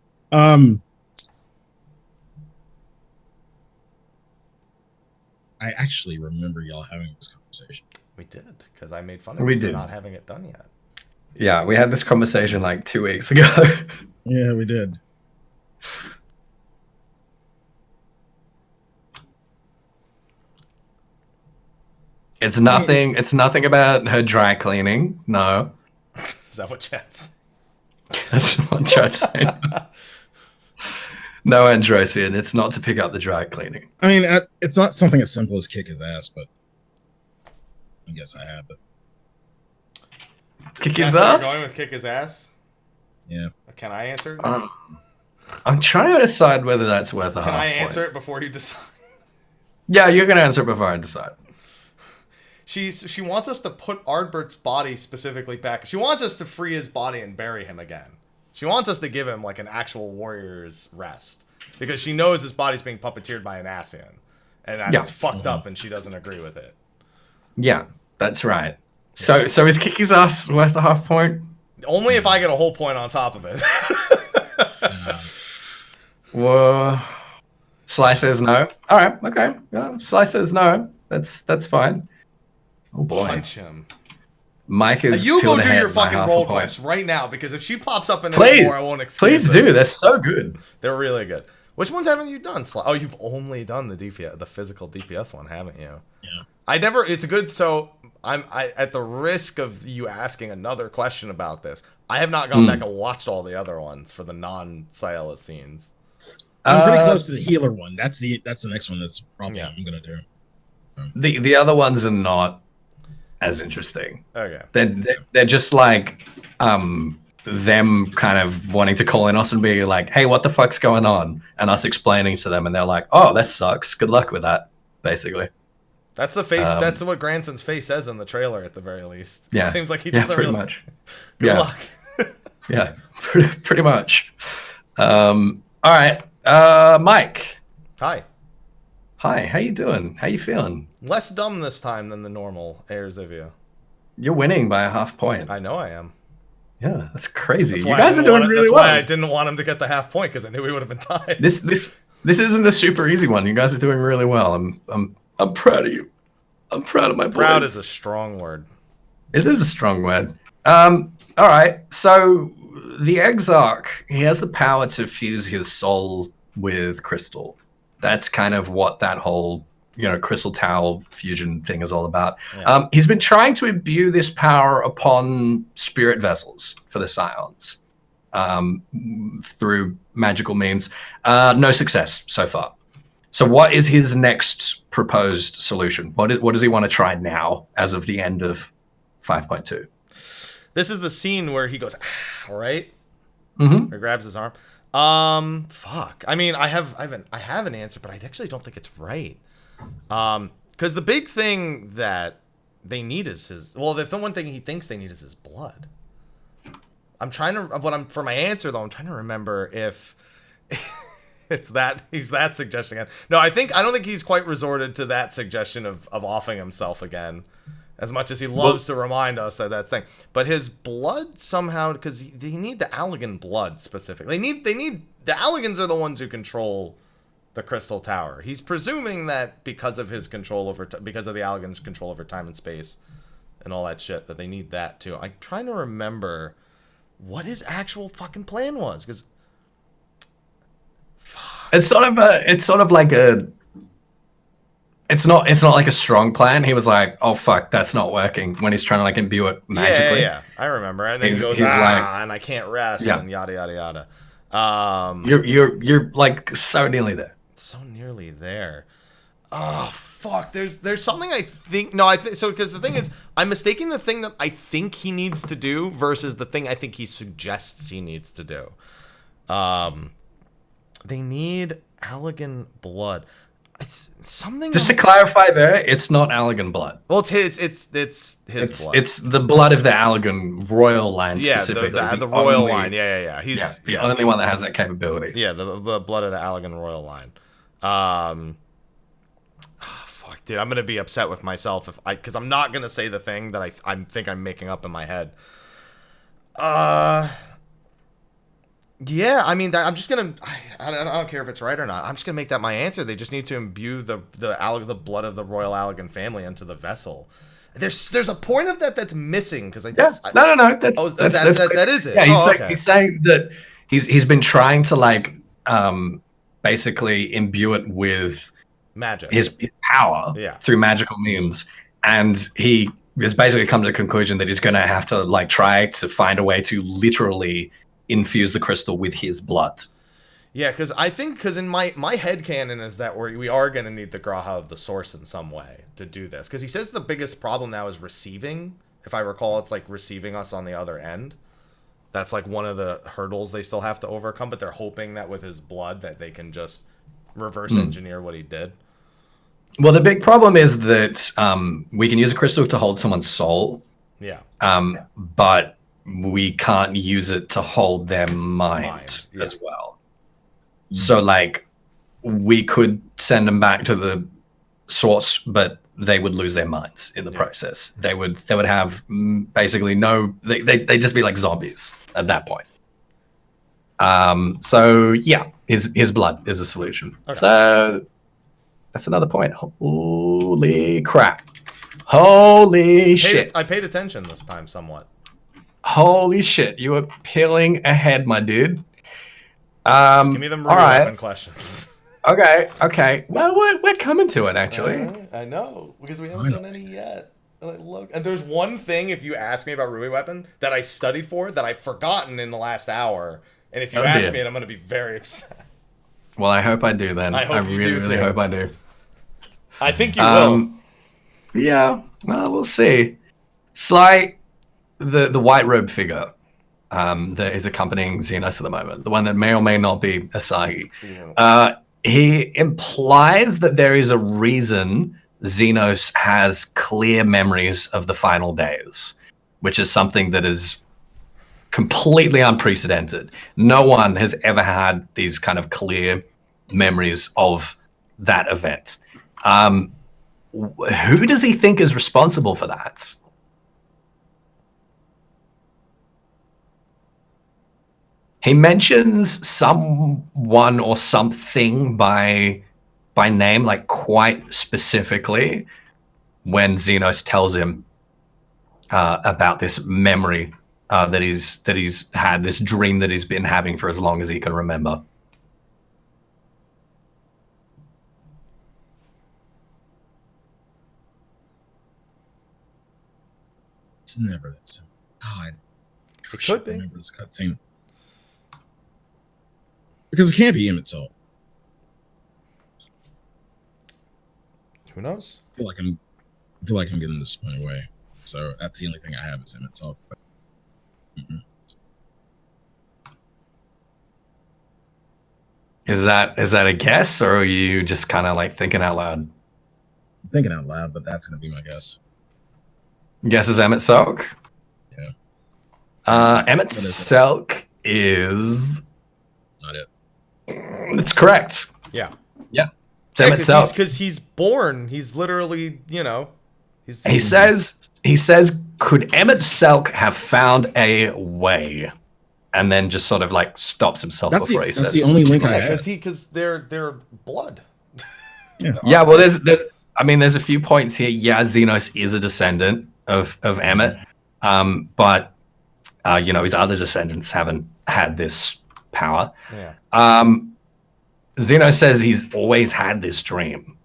I actually remember y'all having this conversation. We did, because I made fun of you for not having it done yet. Yeah, we had this conversation like 2 weeks ago. Yeah, we did. It's nothing about her dry cleaning. No. Is that what chat's? That's what chat's saying. No, Androsian, it's not to pick up the dry cleaning. I mean, it's not something as simple as kick his ass, but I guess I have it. Kick his ass? Going with kick his ass? Yeah. Can I answer it? I'm trying to decide whether that's worth a half Can I point. answer it before you decide? Yeah, you can answer it before I decide. She wants us to put Ardbert's body specifically back. She wants us to free his body and bury him again. She wants us to give him like an actual warrior's rest. Because she knows his body's being puppeteered by an Ascian. And it's fucked up and she doesn't agree with it. Yeah, that's right. So is kick his ass worth a half point? Only if I get a whole point on top of it. Well, Sly says no. All right, okay. Yeah, Sly says no. That's fine. Oh boy. Punch him. Mike is you go peeled do ahead your by fucking half a roll point. quest right now, because if she pops up in Please, more, I won't excuse please do. They're so good. They're really good. Which ones haven't you done, Sly? Oh, you've only done the DPS, the physical DPS one, haven't you? Yeah. I never. It's a good. So I at the risk of you asking another question about this, I have not gone back and watched all the other ones for the non-Sylas scenes. I'm pretty close to the healer one. That's the next one that's probably I'm gonna do. The other ones are not as interesting. Okay. They're just like them kind of wanting to call in us and be like, hey, what the fuck's going on? And us explaining to them, and they're like, oh, that sucks. Good luck with that, basically. That's the face. That's what Granson's face says in the trailer, at the very least. Yeah. It seems like he doesn't pretty really... much. Good luck. Yeah, pretty much. All right. Mike. Hi. Hi, how you doing? How you feeling? Less dumb this time than the normal Eorzivia. You're winning by a half point. I know I am. Yeah, that's crazy. That's you guys are doing really well. That's why I didn't want him to get the half point, because I knew we would have been tied. This isn't a super easy one. You guys are doing really well. I'm proud of you. I'm proud of my boys. Proud is a strong word. It is a strong word. All right. So the Exarch, he has the power to fuse his soul with crystal. That's kind of what that whole, crystal towel fusion thing is all about. Yeah. He's been trying to imbue this power upon spirit vessels for the Scions through magical means. No success so far. So what is his next proposed solution? What does he want to try now as of the end of 5.2? This is the scene where he goes, right? Mm-hmm. Or grabs his arm. Fuck. I mean, I have an answer, but I actually don't think it's right. Because the big thing that they need is the one thing he thinks they need is his blood. For my answer though, I'm trying to remember if he's that suggestion again. No, I don't think he's quite resorted to that suggestion of offing himself again, as much as he loves to remind us that's thing. But his blood somehow, because they need the Allagan blood specifically. They need the Allagans are the ones who control the Crystal Tower. He's presuming that because of his control because of the Allagans' control over time and space and all that shit, that they need that too. I'm trying to remember what his actual fucking plan was, because it's sort of like a. It's not like a strong plan. He was like, "Oh fuck, that's not working." When he's trying to like imbue it magically. Yeah. I remember. And then he goes, and I can't rest, and yada yada yada. You're like so nearly there. So nearly there. Oh fuck. There's something I think. No, so because the thing is, I'm mistaking the thing that I think he needs to do versus the thing I think he suggests he needs to do. They need Allagan blood. It's something. Just to clarify, there, it's not Allagan blood. Well, it's his blood. It's the blood of the Allagan royal line specifically. The royal line. Yeah. He's the only one that has that capability. Yeah, the blood of the Allagan royal line. Fuck, dude, I'm gonna be upset with myself because I'm not gonna say the thing that I think I'm making up in my head. Yeah, I mean, I'm just gonna. I don't care if it's right or not. I'm just gonna make that my answer. They just need to imbue the blood of the royal Allagan family into the vessel. There's a point of that's missing because no. That is it. Yeah, he's saying that he's been trying to like basically imbue it with magic, his power through magical means, and he has basically come to the conclusion that he's going to have to like try to find a way to literally infuse the crystal with his blood. Yeah, because in my headcanon is that we are going to need the Graha of the Source in some way to do this. Because he says the biggest problem now is receiving. If I recall, it's like receiving us on the other end. That's like one of the hurdles they still have to overcome. But they're hoping that with his blood that they can just reverse engineer what he did. Well, the big problem is that we can use a crystal to hold someone's soul. Yeah. But we can't use it to hold their mind as well. So like we could send them back to the source, but they would lose their minds in the process. They would have basically they'd just be like zombies at that point. So yeah, his blood is a solution. Okay. So that's another point. Holy crap. Holy shit. I paid attention this time somewhat. Holy shit. You were peeling ahead, my dude. Just give me them real open questions. Okay. Well, we're coming to it, actually. I know, because we haven't done any yet. And there's one thing, if you ask me about Ruby Weapon, that I studied for, that I've forgotten in the last hour. And if you ask me it, I'm going to be very upset. Well, I hope I do then. I really hope I do. I think you will. Yeah, well, we'll see. Sly, the white robe figure that is accompanying Xenos at the moment, the one that may or may not be Asahi, he implies that there is a reason Xenos has clear memories of the final days, which is something that is completely unprecedented. No one has ever had these kind of clear memories of that event. Who does he think is responsible for that? He mentions someone or something by name, like quite specifically, when Xenos tells him about this memory that he's had, this dream that he's been having for as long as he can remember. It's never that simple. God, it could be. Remember this cutscene because it can't be him itself. Who knows? I feel like I'm getting this point away. So that's the only thing I have is him itself. But, Is that a guess, or are you just kind of like thinking out loud? I'm thinking out loud, but that's gonna be my guess. Guess is Emmett Selk? Yeah. Emmett Selk is not it. It's correct. Yeah. It's Emmett Selk. Because he's born. He's literally, He says, could Emmett Selk have found a way? And then just sort of like stops himself before he says. That's the only link I have. Because they're blood. Yeah, well, there's a few points here. Yeah, Xenos is a descendant of Emmett, but his other descendants haven't had this power. Yeah. Xenos says he's always had this dream.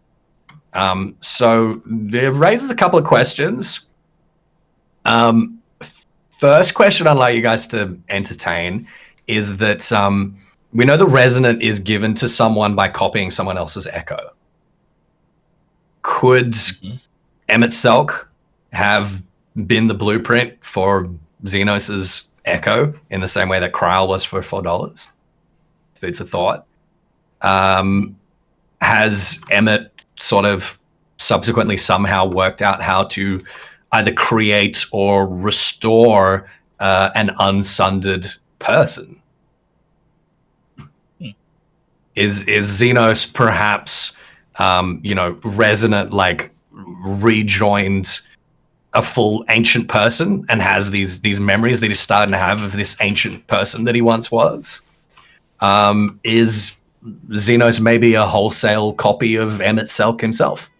So it raises a couple of questions. First question I'd like you guys to entertain is that we know the resonant is given to someone by copying someone else's echo. Could Emmett Selk have been the blueprint for Xenos's echo in the same way that Kryl was for $4? Food for thought. Has Emmett sort of subsequently somehow worked out how to either create or restore an unsundered person? Is Xenos perhaps, resonant, like rejoined a full ancient person and has these memories that he's starting to have of this ancient person that he once was? Is Xenos maybe a wholesale copy of Emmett Selk himself?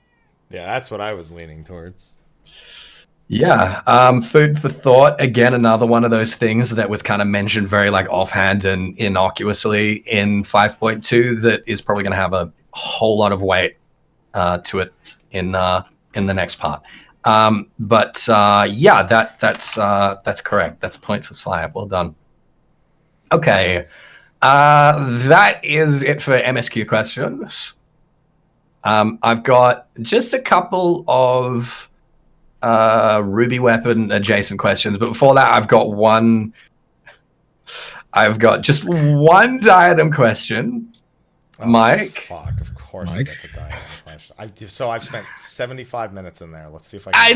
Yeah, that's what I was leaning towards. Yeah, food for thought. Again, another one of those things that was kind of mentioned very like offhand and innocuously in 5.2 that is probably going to have a whole lot of weight to it in the next part. That's correct. That's a point for Sly. Well done. Okay. That is it for MSQ questions. I've got just a couple of Ruby Weapon adjacent questions, but before that, I've got just one diadem question. Mike. Fuck, of course. Mike? That's a diadem question. I've spent 75 minutes in there. Let's see if I can.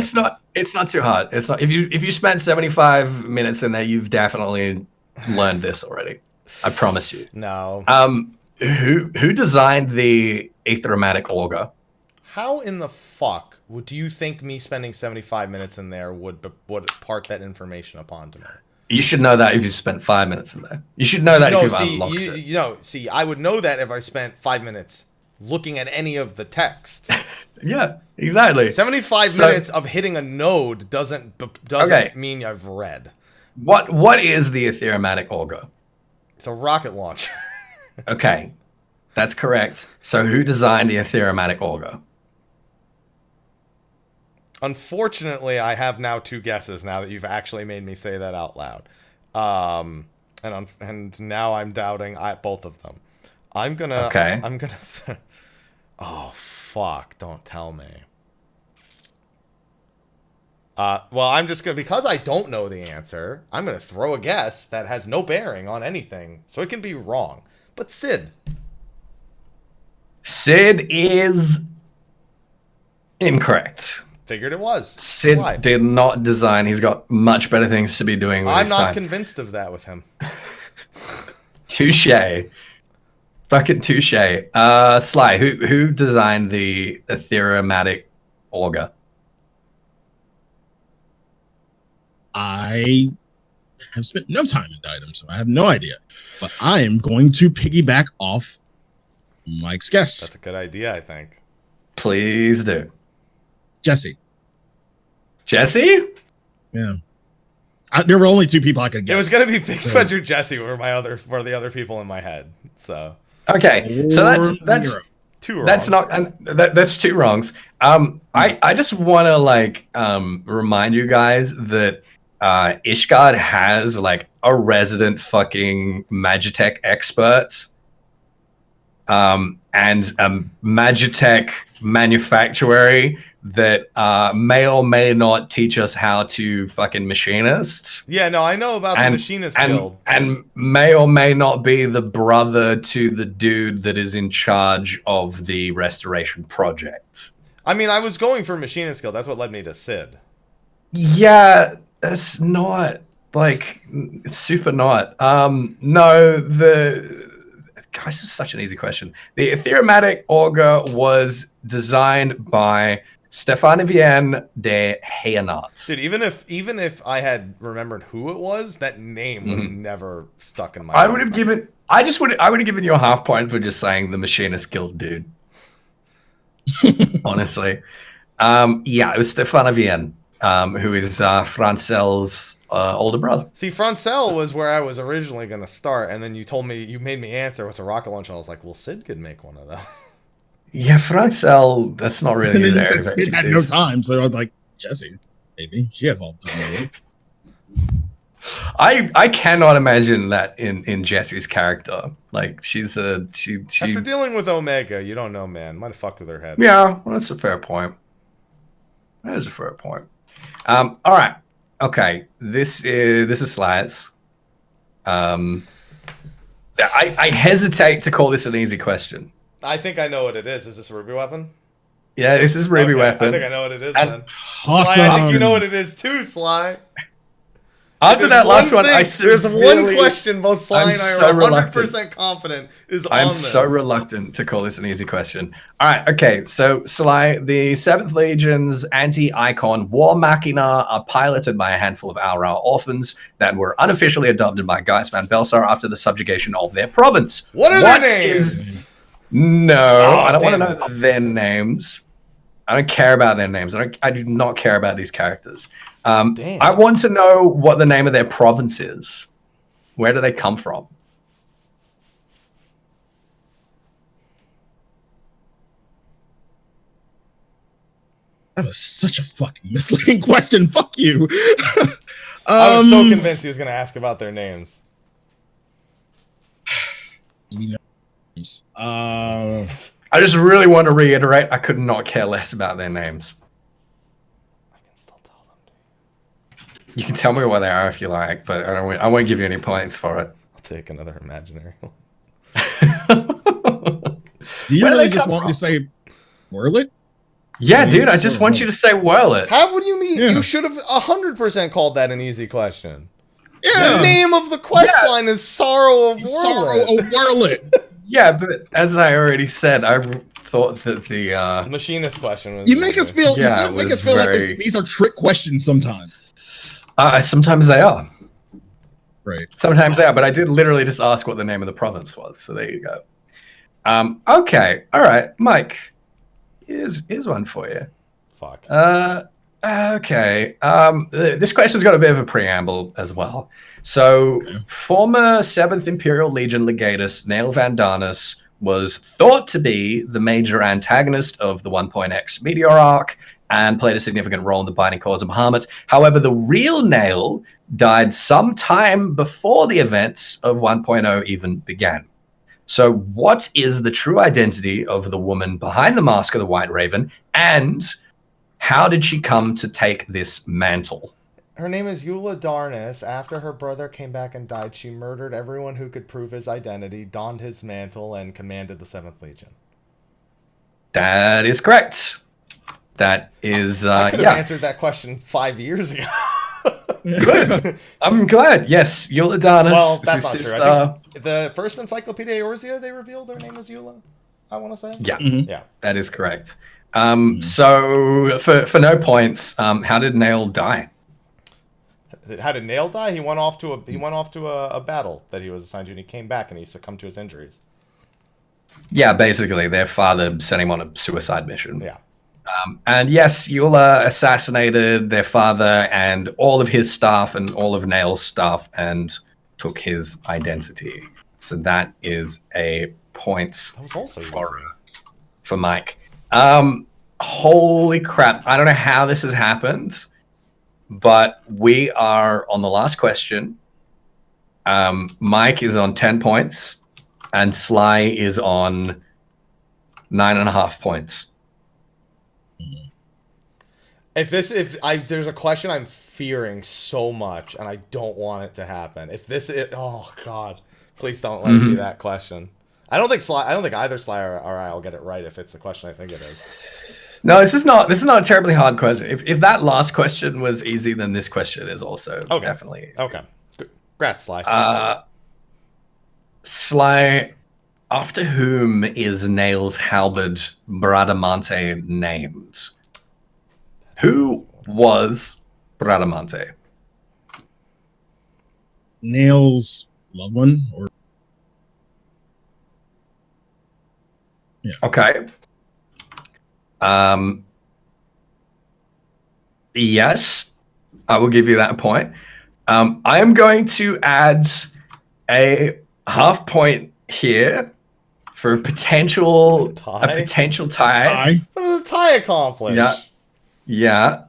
It's not too hard. It's not if you spent 75 minutes in there, you've definitely learned this already. I promise you. No. Who designed the Aetherimatic Auger? How in the fuck do you think me spending 75 minutes in there would part that information upon to me? You should know that if you've spent 5 minutes in there. You should know that if you've unlocked it. I would know that if I spent 5 minutes looking at any of the text. Yeah, exactly. 75 minutes of hitting a node doesn't mean I've read. What is the Etherimatic Auger? It's a rocket launcher. Okay, that's correct. So who designed the Etherimatic Auger? Unfortunately, I have now 2 guesses now that you've actually made me say that out loud. And now I'm doubting both of them. I'm gonna... oh, fuck. Don't tell me. Well, I'm just gonna... Because I don't know the answer, I'm gonna throw a guess that has no bearing on anything, so it can be wrong. But Cid. Cid is incorrect. Figured it was. Cid did not design. He's got much better things to be doing with his time. I'm not convinced of that with him. Touche. Fucking touche. Sly, who designed the Etherimatic Auger? I have spent no time in Diadem, so I have no idea. But I am going to piggyback off Mike's guess. That's a good idea, I think. Please do. Jesse? Yeah. There were only 2 people I could guess. It was going to be Big Spencer Jesse were the other people in my head. So okay, so that's 2 wrongs. That's not that's 2 wrongs. I just want to remind you guys that Ishgard has like a resident fucking Magitech expert and a Magitech manufacturer that may or may not teach us how to fucking machinist. Yeah, no, I know about the machinist guild. And may or may not be the brother to the dude that is in charge of the restoration project. I mean, I was going for machinist guild. That's what led me to Cid. Yeah, that's not it's super not. No, gosh, this is such an easy question. The Etherimatic Auger was designed by Stefanivienne de Heyenat. Dude, even if I had remembered who it was, that name would have never stuck in my mind. I would have given you a half point for just saying the Machinist Guild dude. Honestly. It was Stefanivienne, who is Francel's older brother. See, Francel was where I was originally going to start, and then you made me answer what's a rocket launcher. I was like, well, Cid could make one of those. Yeah, Francel, that's not really his area. Cid had no time, so I was like, Jesse, maybe. She has all the time. I cannot imagine that in Jessie's character. Like, she After dealing with Omega, you don't know, man. Might have fucked with her head. Yeah, well, that's a fair point. That is a fair point. All right. Okay. This is Sly's. I hesitate to call this an easy question. I think I know what it is. Is this a Ruby weapon? Yeah, this is Ruby weapon. I think I know what it is then. Awesome. Sly, I think you know what it is too, Sly. After that last one, there's one question both Sly and I are 100% confident is on this. I'm so reluctant to call this an easy question. All right, okay. So, Sly, the 7th Legion's anti-icon War Machina are piloted by a handful of Alrau orphans that were unofficially adopted by Gaius Van Belsar after the subjugation of their province. What are their names? I don't want to know their names. I don't care about their names. I do not care about these characters. I want to know what the name of their province is. Where do they come from? That was such a fucking misleading question. Fuck you. I was so convinced he was going to ask about their names. We know names. I just really want to reiterate, I could not care less about their names. I can still tell them. You can tell me what they are if you like, but I won't give you any points for it. I'll take another imaginary one. Do you really just want me to say Whirlit? Yeah, dude, I just want you to say Whirlit. What do you mean? Yeah. You should have 100% called that an easy question. Yeah. The name of the quest line is Sorrow of Whirlit. Yeah, but as I already said, I thought that the machinist question was. You make us feel. Yeah, you make us feel like these are trick questions sometimes. Sometimes they are. Right. Sometimes they are, but I did literally just ask what the name of the province was. So there you go. Okay. All right, Mike. Here's one for you. Fuck. Okay. This question's got a bit of a preamble as well. So, former 7th Imperial Legion legatus Nail Vandanus was thought to be the major antagonist of the 1.x Meteor arc and played a significant role in the binding cause of Bahamut. However, the real Nail died some time before the events of 1.0 even began. So what is the true identity of the woman behind the Mask of the White Raven, and how did she come to take this mantle? Her name is Eula Darnus. After her brother came back and died, she murdered everyone who could prove his identity, donned his mantle, and commanded the 7th Legion. That is correct. That is, I could have answered that question 5 years ago. Good. I'm glad. Yes, Eula Darnus. Well, that's not true. I think the first Encyclopedia Eorzia, they revealed their name was Eula, I want to say. Yeah, yeah, that is correct. So, for no points, how did Nail die? How did Nail die? He went off to a battle that he was assigned to, and he came back and he succumbed to his injuries. Yeah, basically, their father sent him on a suicide mission. Yeah. And yes, Eula assassinated their father and all of his staff and all of Nail's staff and took his identity. So that is a point for Mike. Holy crap. I don't know how this has happened, but we are on the last question. Mike is on 10 points and Sly is on 9.5 points. If there's a question I'm fearing so much and I don't want it to happen. Oh god, please don't let it be that question. I don't think either Sly or I will get it right if it's the question I think it is. No, this is not a terribly hard question. If that last question was easy, then this question is also definitely easy. Okay. Congrats, Sly. Sly, after whom is Nail's halberd Brad Amante named? Who was Brad Amante? Nail's loved one, or yeah. Okay. Yes, I will give you that point. I am going to add a half point here for a potential tie. Tie. What does a tie accomplish? Yeah.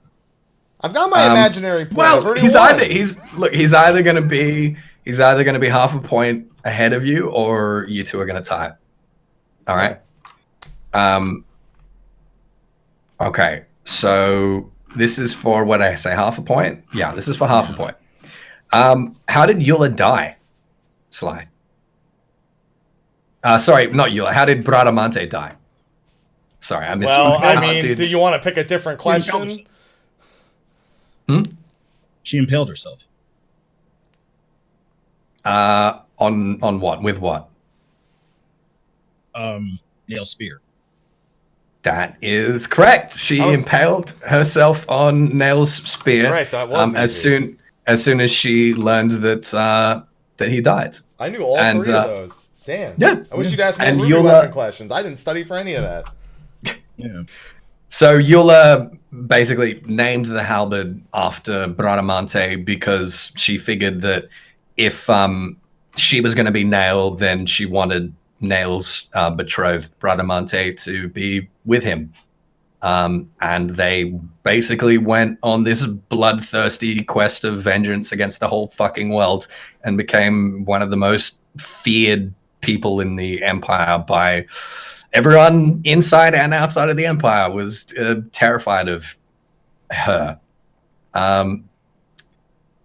I've got my imaginary point. Well, he's either going to be half a point ahead of you, or you two are going to tie. All right. Okay. So this is for what I say, half a point. Yeah, this is for half a point. How did Eula die, Sly? Sorry, not Eula. How did Brad Amante die? Sorry, I missed. Well, I mean, do you want to pick a different question? She impaled herself. On what? With what? Nail's spear. That is correct. She impaled herself on Nail's spear. Right, that was as soon as she learned that he died. I knew all three of those. Damn. Yeah. I wish you'd ask more Ruby weapon questions. I didn't study for any of that. Yeah. So Eula basically named the halberd after Brad Amante because she figured that if she was going to be Nail, then she wanted Nail's betrothed Brad Amante to be with him. And they basically went on this bloodthirsty quest of vengeance against the whole fucking world and became one of the most feared people in the Empire by everyone inside and outside of the Empire was terrified of her.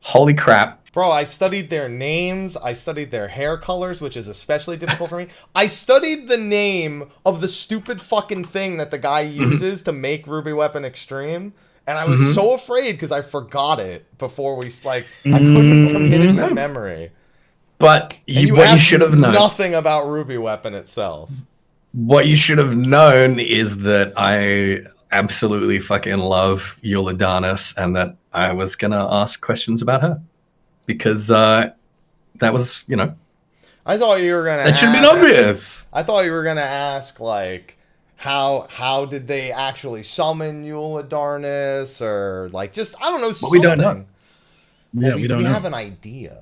Holy crap. Bro, I studied their names. I studied their hair colors, which is especially difficult for me. I studied the name of the stupid fucking thing that the guy uses to make Ruby Weapon Extreme. And I was so afraid because I forgot it before we, I couldn't commit it to memory. But what you should have known. Nothing about Ruby Weapon itself. What you should have known is that I absolutely fucking love Eula Darnus and that I was going to ask questions about her. Because that was, I thought you were gonna. That should have been obvious. I thought you were gonna ask like, how did they actually summon Euladarnis, or like just I don't know. But we don't know. Yeah, we don't know. We have an idea.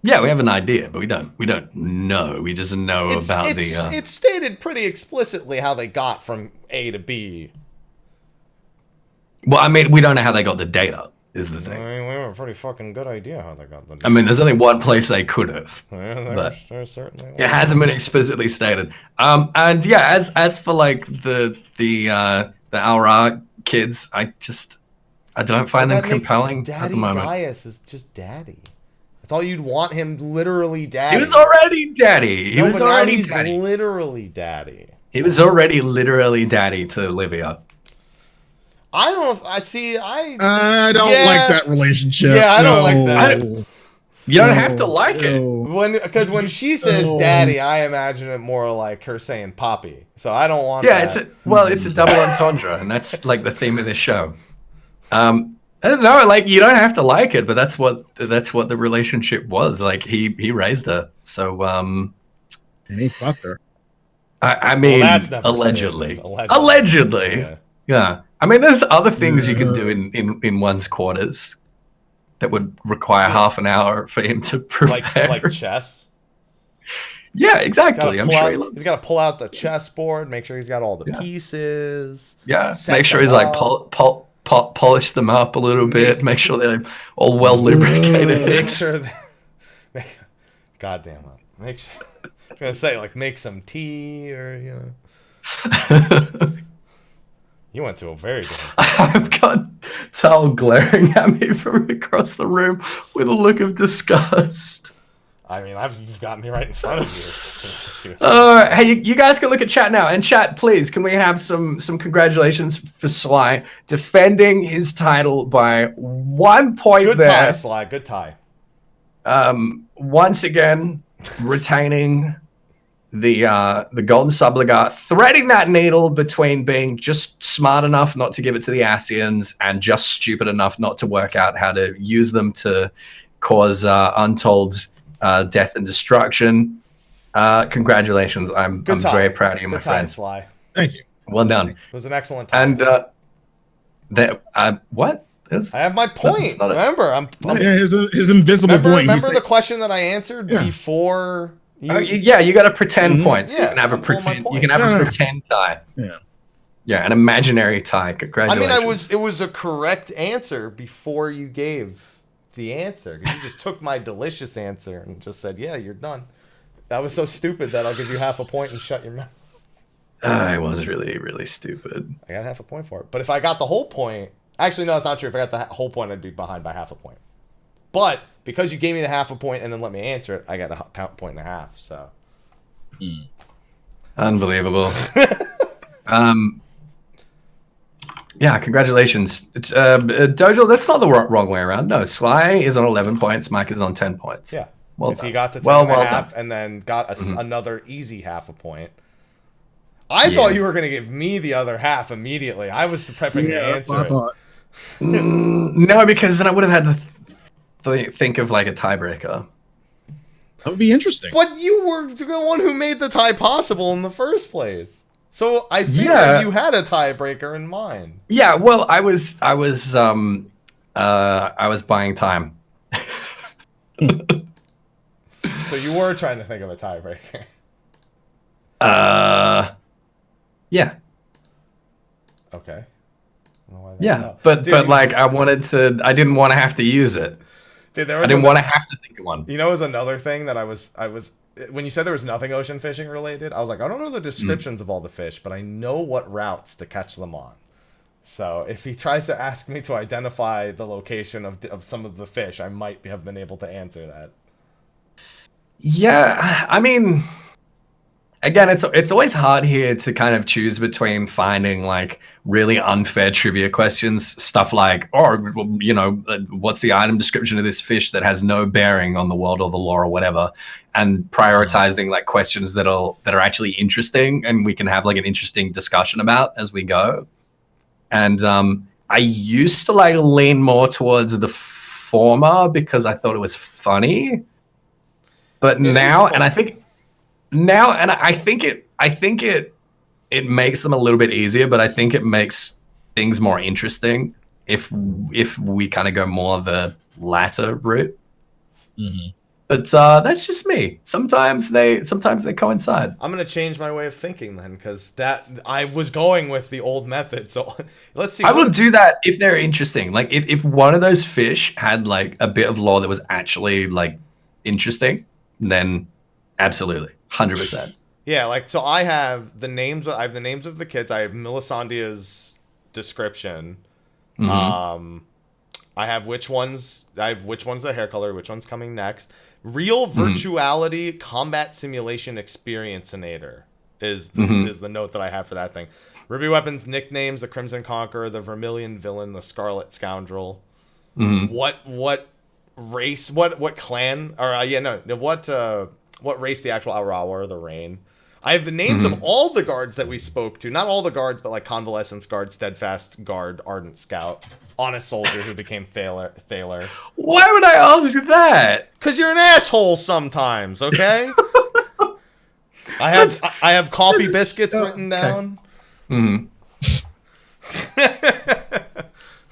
Yeah, we have an idea, but we don't know. We just know about the. It's stated pretty explicitly how they got from A to B. Well, I mean, we don't know how they got the data. Is the thing. I mean, we have a pretty fucking good idea how they got the data. I mean, there's only one place they could have. Yeah, there's certainly. It hasn't been explicitly stated. And yeah, as for like the Aura kids, I don't find them compelling at the moment. Gaius is just daddy. I thought you'd want him literally daddy. He was already daddy. He was already daddy. Literally daddy. He was already literally daddy to Olivia. I don't. I see. I don't like that relationship. Yeah, I don't like that. You don't have to like it. Because when she says daddy, I imagine it more like her saying poppy. So I don't want. Yeah, that. it's a double entendre, and that's like the theme of this show. I don't know, like you don't have to like it, but that's what the relationship was. Like he raised her, so and he fucked her. I mean, allegedly. Yeah. I mean, there's other things you can do in one's quarters that would require half an hour for him to prepare. Like chess. Yeah, exactly. I'm sure he's got to pull out the chessboard, make sure he's got all the pieces. Yeah, make sure he's like polish them up a little bit, make sure they're all well lubricated. Make sure goddamn it. Make sure. I was gonna say like make some tea or You went to a very different. I've got Tal glaring at me from across the room with a look of disgust. I mean, you've got me right in front of you. Hey, you guys can look at chat now. And chat, please, can we have some congratulations for Sly defending his title by 1 point Good there. Good tie, Sly. Good tie. Once again, retaining the golden subligar, threading that needle between being just smart enough not to give it to the Asians and just stupid enough not to work out how to use them to cause untold death and destruction. Congratulations. I'm very proud of you, my friend. Sly. Thank you. Well done. It was an excellent time. And what? I have my point. Remember, his invisible point. Remember the question that I answered before. You got to pretend points. You can have a pretend. You can have a pretend tie. Yeah, an imaginary tie. Congratulations. I mean, it was a correct answer before you gave the answer. You just took my delicious answer and just said, "Yeah, you're done." That was so stupid that I'll give you half a point and shut your mouth. It was really, really stupid. I got half a point for it. But if I got the whole point, actually, no, it's not true. If I got the whole point, I'd be behind by half a point. But because you gave me the half a point and then let me answer it, I got a point and a half. So, unbelievable. Yeah, congratulations, Dojo. That's not the wrong way around. No, Sly is on 11 points. Mike is on 10 points. Yeah, well, he got to 10 and a half, and then got another easy half a point. I thought you were going to give me the other half immediately. I was prepping the answer. I thought. No, because then I would have had to think of like a tiebreaker. That would be interesting. But you were the one who made the tie possible in the first place. So I figured you had a tiebreaker in mind. Yeah, well, I was buying time. So you were trying to think of a tiebreaker. Yeah. Okay. Yeah, but like I didn't want to have to use it. Dude, I didn't want to have to think of one. You know, it was another thing that I was when you said there was nothing ocean fishing related, I was like, I don't know the descriptions of all the fish, but I know what routes to catch them on. So if he tries to ask me to identify the location of some of the fish, I might have been able to answer that. Yeah, I mean, again, it's always hard here to kind of choose between finding like really unfair trivia questions, stuff like, what's the item description of this fish that has no bearing on the world or the lore or whatever, and prioritizing like questions that are actually interesting and we can have like an interesting discussion about as we go. And I used to like lean more towards the former because I thought it was funny. But now, and I think it makes them a little bit easier, but I think it makes things more interesting if we kind of go more the latter route. Mm-hmm. But that's just me. Sometimes they coincide. I'm gonna change my way of thinking then, because that I was going with the old method. So let's see. I will do that if they're interesting. Like if one of those fish had like a bit of lore that was actually like interesting, then absolutely, 100%. Yeah, like so I have the names. I have the names of the kids. I have Melisandre's description. Mm-hmm. I have which one's the hair color, which one's coming next. Real virtuality combat simulation experiencinator is the note that I have for that thing. Ruby Weapons nicknames: the Crimson Conqueror, the Vermilion Villain, the Scarlet Scoundrel. What race? What clan? Or what race the actual Aurawa, the Rain? I have the names of all the guards that we spoke to. Not all the guards, but like Convalescence Guard, Steadfast Guard, Ardent Scout, Honest Soldier who became Thaler. Why would I ask that? Because you're an asshole sometimes, okay? I have coffee biscuits written down.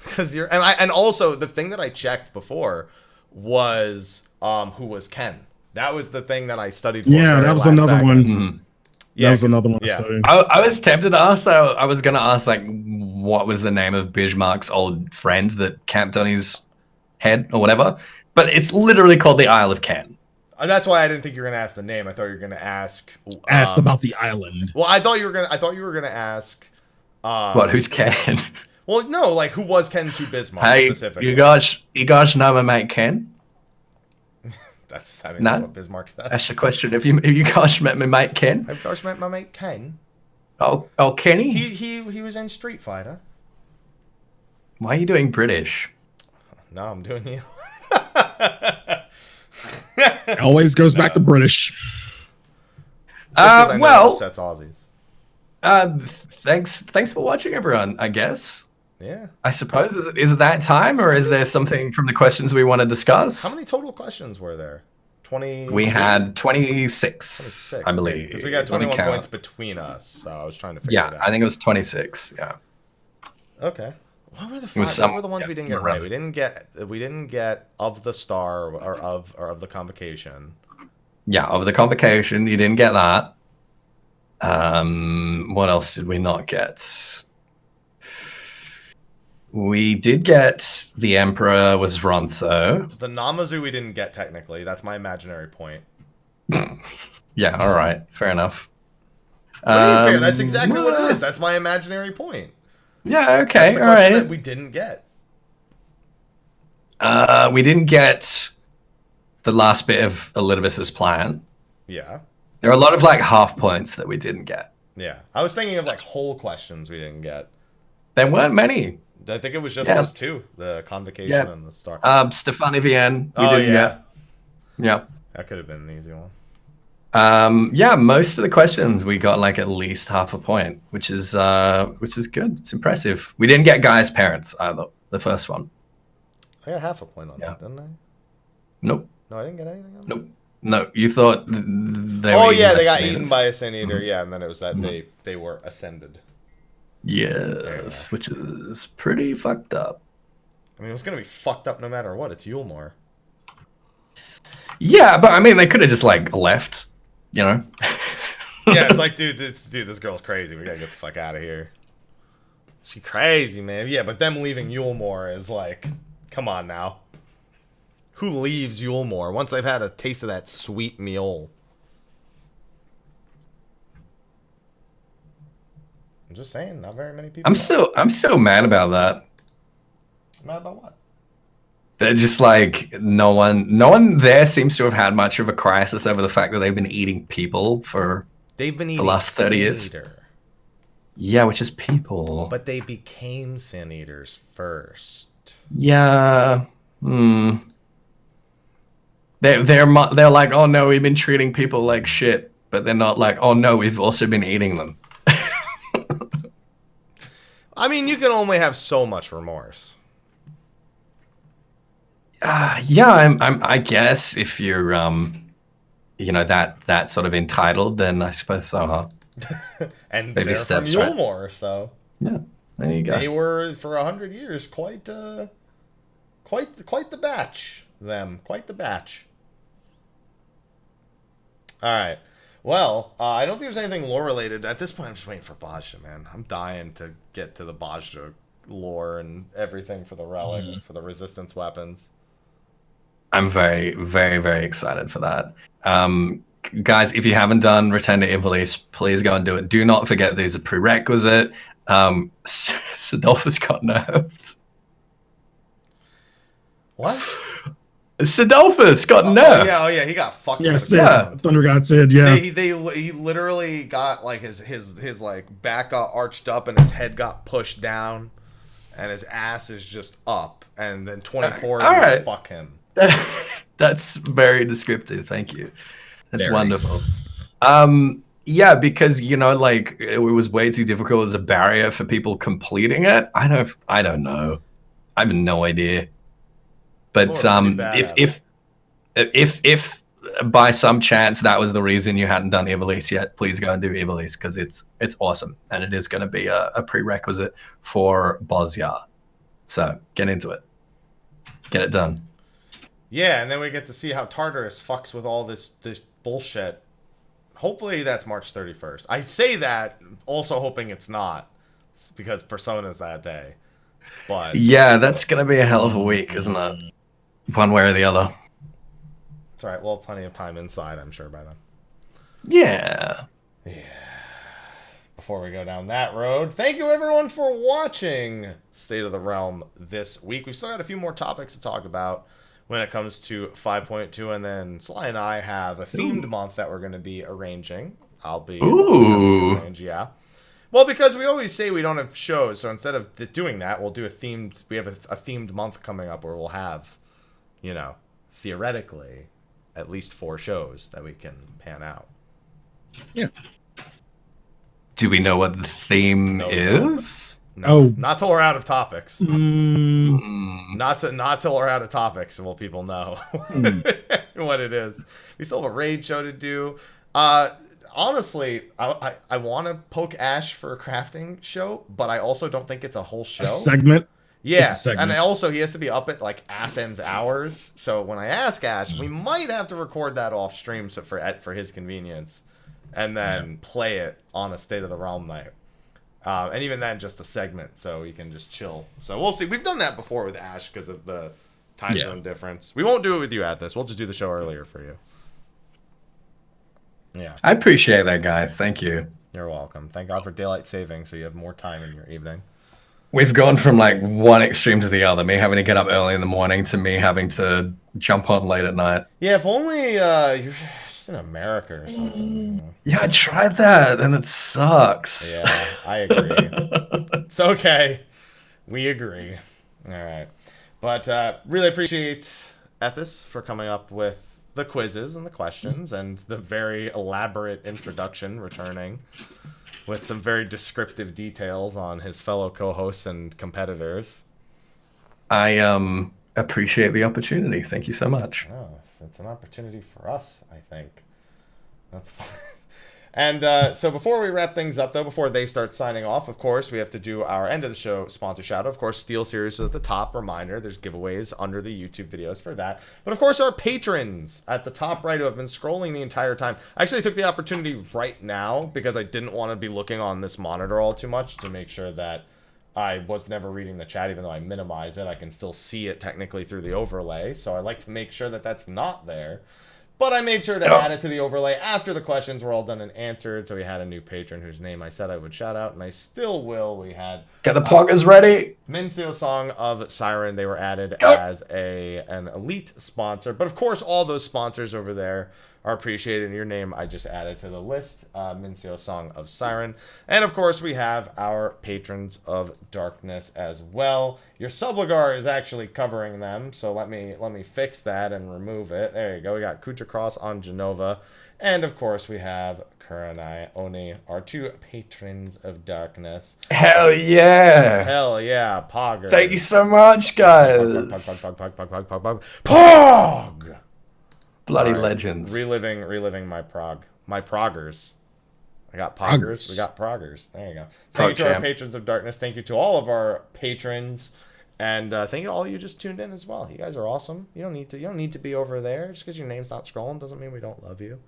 Because you're and also the thing that I checked before was who was Ken. That was the thing that I studied for. Yeah, that was another one. Yeah, that was another one. Yeah. I was tempted to ask that. I was going to ask, like, what was the name of Bismarck's old friend that camped on his head or whatever? But it's literally called the Isle of Ken. And that's why I didn't think you were going to ask the name. I thought you were going to ask. Asked about the island. Well, I thought you were going to ask. What? Who's Ken? Well, no, like who was Ken to Bismarck specifically? you guys know my mate Ken? That's what Bismarck says. That's the question. Have you guys met my mate Ken? Have you guys met my mate Ken? Oh, Kenny? He was in Street Fighter. Why are you doing British? No, I'm doing you. Always goes back to British. Well, that's Aussies. Thanks for watching, everyone. I guess. Yeah. I suppose is it that time, or is there something from the questions we want to discuss? How many total questions were there? 20. We had 26, I believe. Because we got 21 points between us, so I was trying to figure it out. I think it was 26. Yeah. Okay. What were the five? What were the ones we didn't get right? We didn't get of the star or of the convocation. Yeah, of the convocation, you didn't get that. What else did we not get? We did get the Emperor was Ronso. The Namazu we didn't get technically. That's my imaginary point. Yeah, all right. Fair enough. Fair. That's exactly what it is. That's my imaginary point. Yeah, okay. That's the all right. That we didn't get. We didn't get the last bit of Elidibus's plan. Yeah. There are a lot of like half points that we didn't get. Yeah. I was thinking of like whole questions we didn't get. There weren't many. I think it was just those two, the convocation and the star. Stefani Vienne, we didn't get. Yeah. That could have been an easy one. Yeah, most of the questions we got like at least half a point, which is good. It's impressive. We didn't get Guy's parents either, the first one. I got half a point on that, didn't I? Nope. No, I didn't get anything on that? Nope. No, you thought they were they got eaten by a Sin Eater, yeah, and then it was that they were ascended. Yes, which is pretty fucked up. I mean, it was going to be fucked up no matter what. It's Yulmore. Yeah, but I mean, they could have just, like, left, you know? Yeah, it's like, dude, this girl's crazy. We got to get the fuck out of here. She crazy, man. Yeah, but them leaving Yulmore is like, come on now. Who leaves Yulmore once they've had a taste of that sweet meal? I'm just saying, not very many people. I'm so mad about that. Mad about what? They're just like no one there seems to have had much of a crisis over the fact that they've been eating people for the last 30 years. Eater. Yeah, which is people. But they became Sin Eaters first. Yeah. They're like, oh no, we've been treating people like shit, but they're not like, oh no, we've also been eating them. I mean, you can only have so much remorse. Yeah, I guess if you're that sort of entitled, then I suppose so, huh? And they're from Yulmore, so yeah, there you go. They were for 100 years quite the batch. Quite the batch. All right. Well, I don't think there's anything lore related at this point. I'm just waiting for Bajra, man. I'm dying to get to the Bajra lore and everything for the relic, for the resistance weapons. I'm very, very, very excited for that. Guys, if you haven't done Return to Ivalice, please go and do it. Do not forget there's a prerequisite. Sidolphus got nerfed. What? Sidolphus got nerfed. Oh yeah, he got fucked. Yeah, Thunder God said, yeah. He literally got like his like back got arched up and his head got pushed down, and his ass is just up, and then 24 right. Fuck him. That's very descriptive. Thank you. That's very wonderful. Yeah, because like it was way too difficult as a barrier for people completing it. I don't know. I have no idea. But if by some chance that was the reason you hadn't done Ivalice yet, please go and do Ivalice because it's awesome and it is going to be a prerequisite for Bosya. So get into it. Get it done. Yeah, and then we get to see how Tartarus fucks with all this bullshit. Hopefully that's March 31st. I say that also hoping it's not, because Persona's that day. But yeah, that's going to be a hell of a week, isn't it? One way or the other. It's all right. We'll have plenty of time inside, I'm sure, by then. Yeah. Before we go down that road, thank you everyone for watching State of the Realm this week. We've still got a few more topics to talk about when it comes to 5.2, and then Sly and I have a themed month that we're going to be arranging. I'll be arrange, yeah. Well, because we always say we don't have shows, so instead of doing that, we'll do we have a themed month coming up where we'll have, theoretically, at least 4 shows that we can pan out. Yeah. Do we know what the theme is? No, not till we're out of topics. Not till we're out of topics, and will people know what it is. We still have a raid show to do. Honestly, I want to poke Ash for a crafting show, but I also don't think it's a whole show. A segment? Yeah, and also he has to be up at like ass ends hours. So when I ask Ash, we might have to record that off stream for his convenience, and then play it on a State of the Realm night. And even then, just a segment, so you can just chill. So we'll see. We've done that before with Ash because of the time zone difference. We won't do it with you at this. We'll just do the show earlier for you. Yeah. I appreciate that, guys. Thank you. You're welcome. Thank God for daylight saving, so you have more time in your evening. We've gone from like one extreme to the other. Me having to get up early in the morning to me having to jump on late at night. Yeah, if only you're just in America or something. Yeah, I tried that and it sucks. Yeah, I agree. It's okay. We agree. All right. But really appreciate Ethys for coming up with the quizzes and the questions and the very elaborate introduction, returning with some very descriptive details on his fellow co-hosts and competitors. I appreciate the opportunity. Thank you so much. Oh, it's an opportunity for us, I think. That's fine. And so before we wrap things up, though, before they start signing off, of course, we have to do our end of the show sponsor shout out. Of course, Steel Series is at the top. Reminder, there's giveaways under the YouTube videos for that. But of course, our patrons at the top right who have been scrolling the entire time. I actually took the opportunity right now because I didn't want to be looking on this monitor all too much to make sure that I was never reading the chat. Even though I minimize it, I can still see it technically through the overlay. So I like to make sure that that's not there. But I made sure to add it to the overlay after the questions were all done and answered. So we had a new patron whose name I said I would shout out, and I still will. We had Get the pluggers ready. Mincio Song of Siren. They were added as an elite sponsor. But of course, all those sponsors over there are appreciated. And your name I just added to the list. Mincio Song of Siren. And of course, we have our Patrons of Darkness as well. Your Subligar is actually covering them, so let me fix that and remove it. There you go. We got Khuja Cross on Jenova. And of course, we have Kurenai Oni, our 2 Patrons of Darkness. Hell yeah. Hell yeah, Pog. Thank you so much, guys. Pog! Bloody legends. Reliving my proggers. I got poggers. We got proggers. There you go. Thank you to our patrons of darkness. Thank you to all of our patrons. And thank you to all of you just tuned in as well. You guys are awesome. You don't need to be over there. Just because your name's not scrolling doesn't mean we don't love you.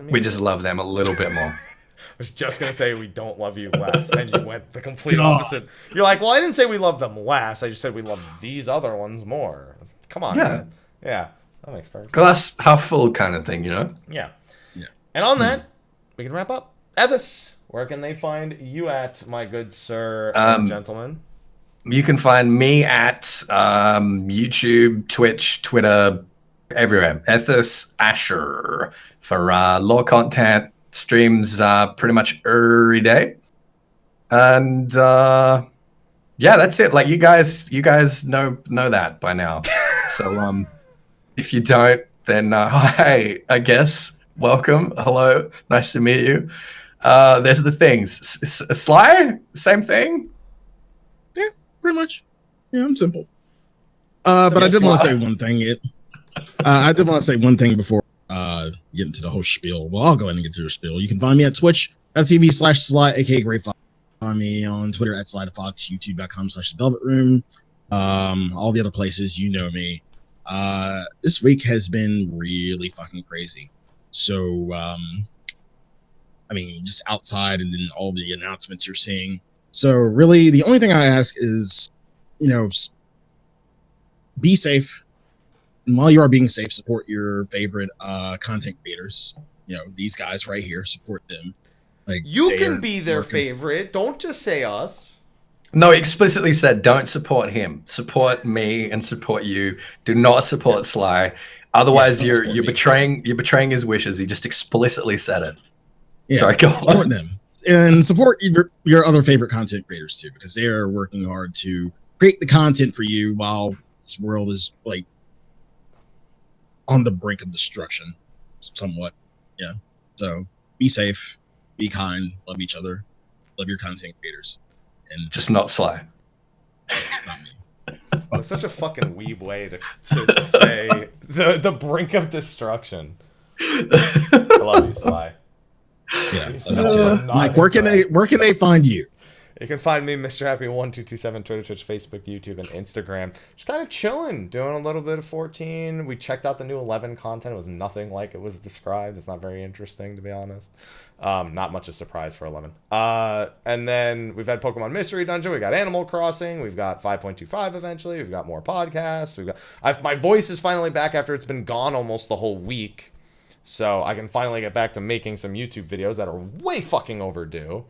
We just love them a little bit more. I was just going to say we don't love you less, and you went the complete opposite. You're like, well, I didn't say we love them less. I just said we love these other ones more. Come on, man. Yeah, that makes perfect sense. Glass half full kind of thing, you know? Yeah. And on that, we can wrap up. Ethys, where can they find you at, my good sir and gentleman? You can find me at YouTube, Twitch, Twitter, everywhere. Ethys Asher for lore content. Streams pretty much every day. And that's it. Like you guys know that by now. So if you don't, then hi, I guess. Welcome. Hello. Nice to meet you. There's the things. Sly, same thing? Yeah, pretty much. Yeah, I'm simple. But I did want to say one thing. I did want to say one thing before get into the whole spiel. Well, I'll go ahead and get to the spiel. You can find me at twitch.tv/Slyh, Akagreyfox. Find me on Twitter at Slythefox, youtube.com/thevelvetroom. All the other places, you know me. This week has been really fucking crazy. So, I mean, just outside and then all the announcements you're seeing. So really, the only thing I ask is, be safe. And while you are being safe, support your favorite content creators. These guys right here, support them. Like you can be their favorite. Don't just say us. No, explicitly said don't support him. Support me and support you. Do not support Sly. Otherwise, you're betraying his wishes. He just explicitly said it. Yeah, sorry, go support on. them and support your other favorite content creators too, because they are working hard to create the content for you while this world is like on the brink of destruction, somewhat. Yeah. So be safe, be kind, love each other, love your content creators, and just not Sly. It's not me. That's such a fucking weeb way to say the brink of destruction. I love you, Sly. Yeah. Mike, where can they find you? You can find me, Mr. Happy1227, Twitter, Twitch, Facebook, YouTube, and Instagram. Just kind of chilling, doing a little bit of 14. We checked out the new 11 content. It was nothing like it was described. It's not very interesting, to be honest. Not much of a surprise for 11. And then we've had Pokemon Mystery Dungeon. We got Animal Crossing. We've got 5.25 eventually. We've got more podcasts. My voice is finally back after it's been gone almost the whole week. So I can finally get back to making some YouTube videos that are way fucking overdue.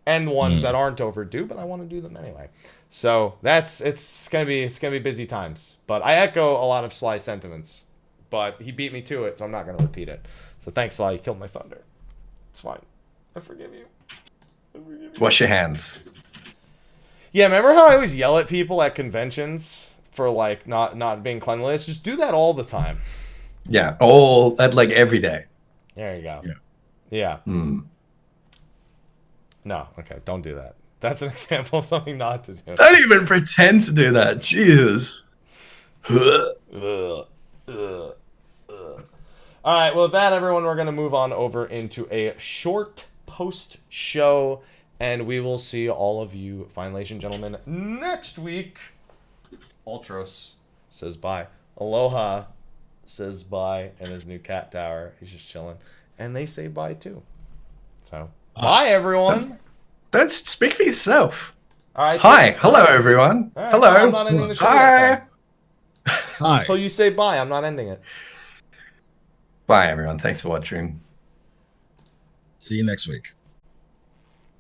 And ones that aren't overdue, but I want to do them anyway. So it's gonna be busy times. But I echo a lot of Sly's sentiments. But he beat me to it, so I'm not gonna repeat it. So thanks, Sly. You killed my thunder. It's fine. I forgive you. Wash your hands. Yeah, remember how I always yell at people at conventions for like not being cleanliness? Just do that all the time. Yeah, all like every day. There you go. Yeah. No, okay, don't do that. That's an example of something not to do. Don't even pretend to do that. Jesus. All right, well, with that, everyone, we're going to move on over into a short post-show, and we will see all of you, fine ladies and gentlemen, next week. Ultros says bye. Aloha says bye in his new cat tower. He's just chilling. And they say bye, too. So... bye, everyone. Don't speak for yourself. All right. Hi. Hello, everyone. Right, hello. I'm not ending the show Hi. yet, Hi. Until you say bye, I'm not ending it. Bye, everyone. Thanks for watching. See you next week.